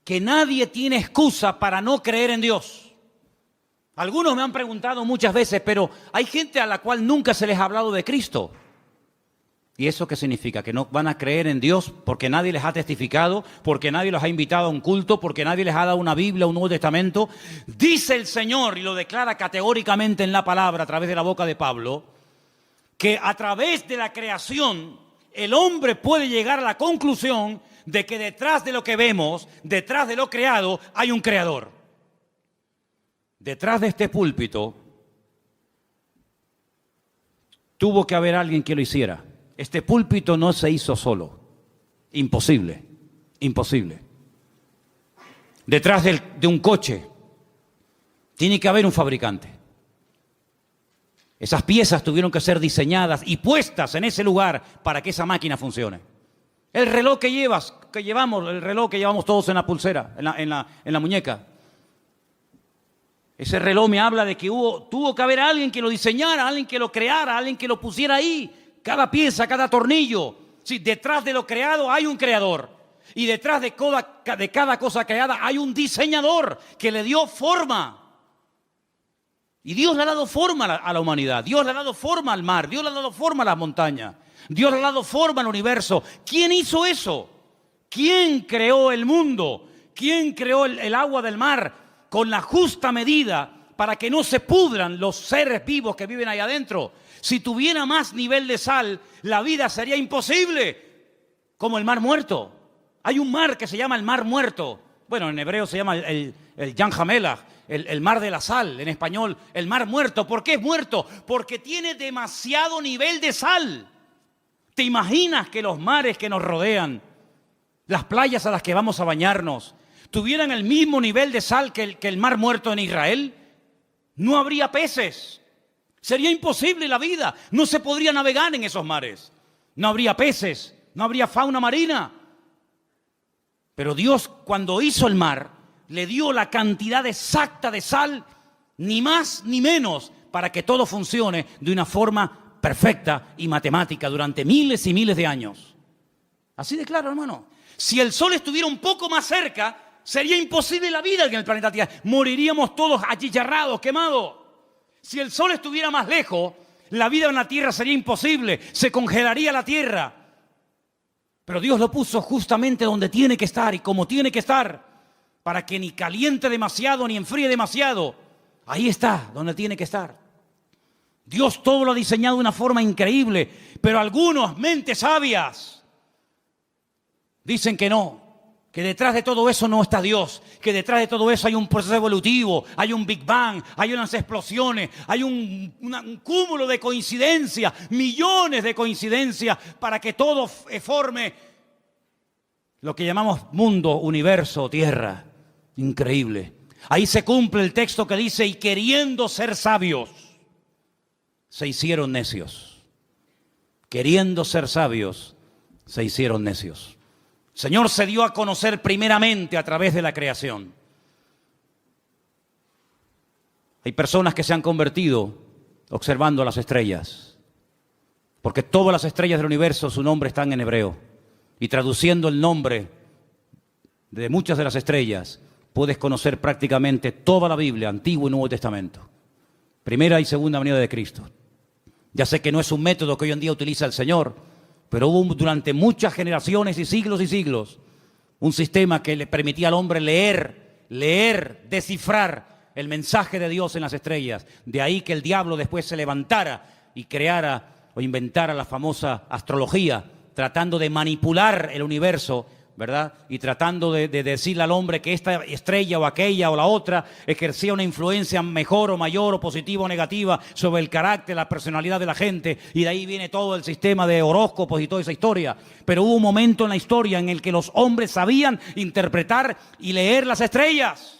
que nadie tiene excusa para no creer en Dios. Algunos me han preguntado muchas veces, pero hay gente a la cual nunca se les ha hablado de Cristo. ¿Y eso qué significa? ¿Que no van a creer en Dios porque nadie les ha testificado, porque nadie los ha invitado a un culto, porque nadie les ha dado una Biblia, un Nuevo Testamento? Dice el Señor, y lo declara categóricamente en la palabra a través de la boca de Pablo, que a través de la creación el hombre puede llegar a la conclusión de que detrás de lo que vemos, detrás de lo creado, hay un creador. Detrás de este púlpito tuvo que haber alguien que lo hiciera. Este púlpito no se hizo solo. Imposible, imposible. Detrás de un coche tiene que haber un fabricante. Esas piezas tuvieron que ser diseñadas y puestas en ese lugar para que esa máquina funcione. El reloj que llevamos todos en la pulsera, en la muñeca. Ese reloj me habla de que tuvo que haber alguien que lo diseñara, alguien que lo creara, alguien que lo pusiera ahí. cada pieza, cada tornillo. Sí, detrás de lo creado hay un creador. Y detrás de cada cosa creada hay un diseñador que le dio forma. Y Dios le ha dado forma a la humanidad. Dios le ha dado forma al mar. Dios le ha dado forma a las montañas. Dios le ha dado forma al universo. ¿Quién hizo eso? ¿Quién creó el mundo? ¿Quién creó el agua del mar con la justa medida para que no se pudran los seres vivos que viven ahí adentro? Si tuviera más nivel de sal, la vida sería imposible, como el mar muerto. Hay un mar que se llama el mar muerto. Bueno, en hebreo se llama el Yam HaMelach, el mar de la sal. En español, el mar muerto. ¿Por qué es muerto? Porque tiene demasiado nivel de sal. ¿Te imaginas que los mares que nos rodean, las playas a las que vamos a bañarnos, tuvieran el mismo nivel de sal que el mar muerto en Israel? No habría peces. Sería imposible la vida. No se podría navegar en esos mares. No habría peces, no habría fauna marina. Pero Dios, cuando hizo el mar, le dio la cantidad exacta de sal, ni más ni menos, para que todo funcione de una forma perfecta y matemática durante miles y miles de años. Así de claro, hermano. Si el sol estuviera un poco más cerca, sería imposible la vida en el planeta Tierra. Moriríamos todos achicharrados, quemados. Si el sol estuviera más lejos, la vida en la Tierra sería imposible. Se congelaría la Tierra. Pero Dios lo puso justamente donde tiene que estar y como tiene que estar, para que ni caliente demasiado ni enfríe demasiado. Ahí está, donde tiene que estar. Dios todo lo ha diseñado de una forma increíble, pero algunos, mentes sabias, dicen que no, que detrás de todo eso no está Dios, que detrás de todo eso hay un proceso evolutivo, hay un Big Bang, hay unas explosiones, hay un cúmulo de coincidencias, millones de coincidencias para que todo forme lo que llamamos mundo, universo, tierra. Increíble. Ahí se cumple el texto que dice, y queriendo ser sabios, se hicieron necios. Queriendo ser sabios, se hicieron necios. El Señor se dio a conocer primeramente a través de la creación. Hay personas que se han convertido observando las estrellas, porque todas las estrellas del universo, su nombre está en hebreo. Y traduciendo el nombre de muchas de las estrellas, puedes conocer prácticamente toda la Biblia, Antiguo y Nuevo Testamento. Primera y segunda venida de Cristo. Ya sé que no es un método que hoy en día utiliza el Señor, pero hubo durante muchas generaciones y siglos, un sistema que le permitía al hombre leer, descifrar el mensaje de Dios en las estrellas. De ahí que el diablo después se levantara y creara o inventara la famosa astrología, tratando de manipular el universo, ¿verdad? Y tratando de decirle al hombre que esta estrella o aquella o la otra ejercía una influencia mejor o mayor o positiva o negativa sobre el carácter, la personalidad de la gente. Y de ahí viene todo el sistema de horóscopos y toda esa historia. Pero hubo un momento en la historia en el que los hombres sabían interpretar y leer las estrellas.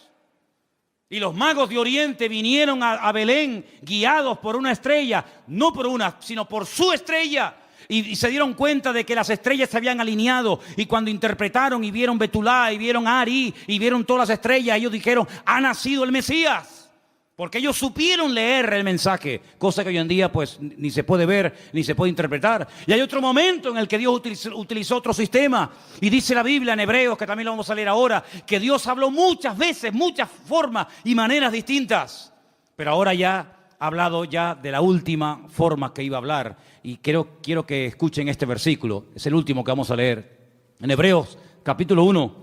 Y los magos de Oriente vinieron a Belén guiados por una estrella, no por una, sino por su estrella. Y se dieron cuenta de que las estrellas se habían alineado. Y cuando interpretaron y vieron Betulá y vieron Ari y vieron todas las estrellas, ellos dijeron, ha nacido el Mesías. Porque ellos supieron leer el mensaje, cosa que hoy en día pues ni se puede ver, ni se puede interpretar. Y hay otro momento en el que Dios utilizó otro sistema. Y dice la Biblia en Hebreos, que también lo vamos a leer ahora, que Dios habló muchas veces, muchas formas y maneras distintas. Pero ahora ya ha hablado ya de la última forma que iba a hablar. Y quiero que escuchen este versículo. Es el último que vamos a leer. En Hebreos capítulo 1,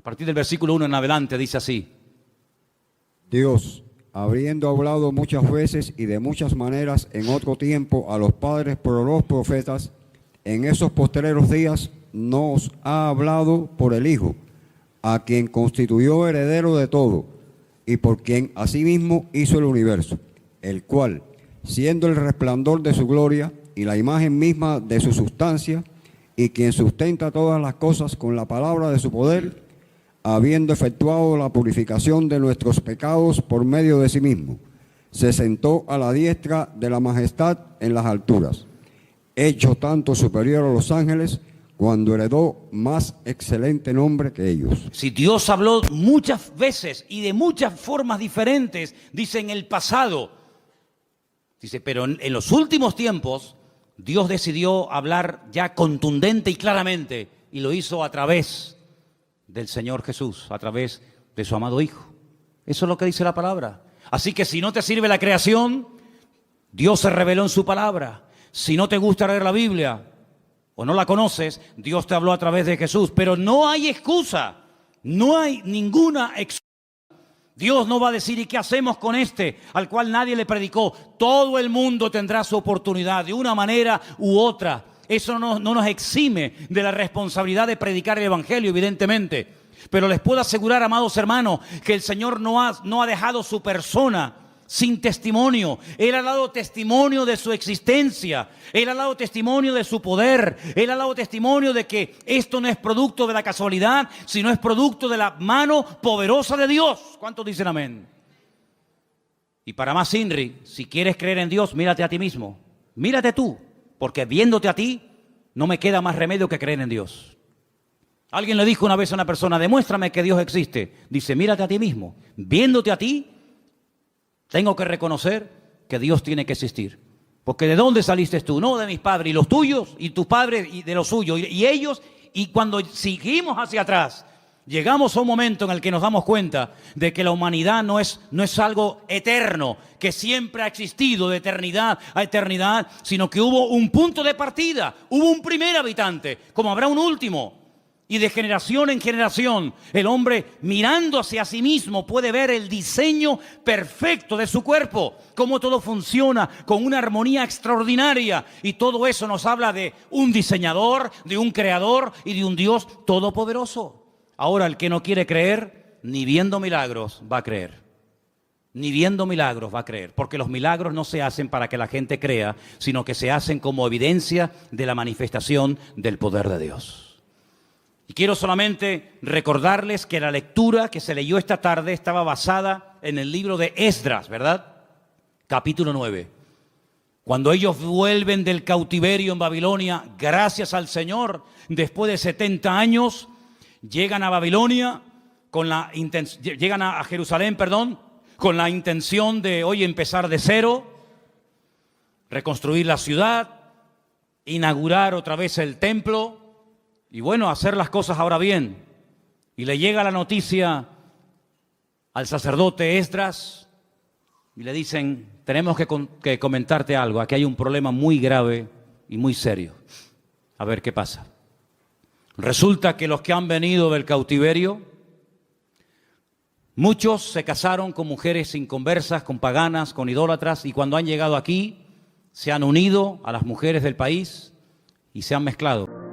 a partir del versículo 1 en adelante, dice así. Dios, habiendo hablado muchas veces y de muchas maneras en otro tiempo a los padres por los profetas, en esos postreros días nos ha hablado por el Hijo, a quien constituyó heredero de todo, y por quien asimismo hizo el universo, el cual, siendo el resplandor de su gloria y la imagen misma de su sustancia, y quien sustenta todas las cosas con la palabra de su poder, habiendo efectuado la purificación de nuestros pecados por medio de sí mismo, se sentó a la diestra de la majestad en las alturas, hecho tanto superior a los ángeles, cuando heredó más excelente nombre que ellos. Si Dios habló muchas veces y de muchas formas diferentes, dice en el pasado, dice, pero en los últimos tiempos Dios decidió hablar ya contundente y claramente, y lo hizo a través del Señor Jesús, a través de su amado Hijo. Eso es lo que dice la palabra. Así que si no te sirve la creación, Dios se reveló en su palabra. Si no te gusta leer la Biblia o no la conoces, Dios te habló a través de Jesús. Pero no hay excusa, no hay ninguna excusa. Dios no va a decir, ¿y qué hacemos con este al cual nadie le predicó? Todo el mundo tendrá su oportunidad de una manera u otra. Eso no nos exime de la responsabilidad de predicar el Evangelio, evidentemente. Pero les puedo asegurar, amados hermanos, que el Señor no ha dejado su persona sin testimonio. Él ha dado testimonio de su existencia. Él ha dado testimonio de su poder. Él ha dado testimonio de que esto no es producto de la casualidad, sino es producto de la mano poderosa de Dios. ¿Cuántos dicen amén? Y para más INRI, si quieres creer en Dios, mírate a ti mismo. Mírate tú, porque viéndote a ti, no me queda más remedio que creer en Dios. Alguien le dijo una vez a una persona, demuéstrame que Dios existe. Dice, mírate a ti mismo. Viéndote a ti, tengo que reconocer que Dios tiene que existir. Porque ¿de dónde saliste tú? No, de mis padres, y los tuyos, y tus padres, y de los suyos, y ellos. Y cuando seguimos hacia atrás, llegamos a un momento en el que nos damos cuenta de que la humanidad no es algo eterno, que siempre ha existido de eternidad a eternidad, sino que hubo un punto de partida, hubo un primer habitante, como habrá un último. Y de generación en generación, el hombre mirando hacia sí mismo puede ver el diseño perfecto de su cuerpo, cómo todo funciona con una armonía extraordinaria. Y todo eso nos habla de un diseñador, de un creador y de un Dios todopoderoso. Ahora, el que no quiere creer, ni viendo milagros va a creer. Ni viendo milagros va a creer, porque los milagros no se hacen para que la gente crea, sino que se hacen como evidencia de la manifestación del poder de Dios. Y quiero solamente recordarles que la lectura que se leyó esta tarde estaba basada en el libro de Esdras, ¿verdad? Capítulo 9. Cuando ellos vuelven del cautiverio en Babilonia, gracias al Señor, después de 70 años, llegan a Babilonia, llegan a Jerusalén, con la intención de hoy empezar de cero, reconstruir la ciudad, inaugurar otra vez el templo, y bueno, hacer las cosas ahora bien. Y le llega la noticia al sacerdote Esdras y le dicen, tenemos que comentarte algo, aquí hay un problema muy grave y muy serio. A ver qué pasa. Resulta que los que han venido del cautiverio, muchos se casaron con mujeres inconversas, con paganas, con idólatras, y cuando han llegado aquí, se han unido a las mujeres del país y se han mezclado.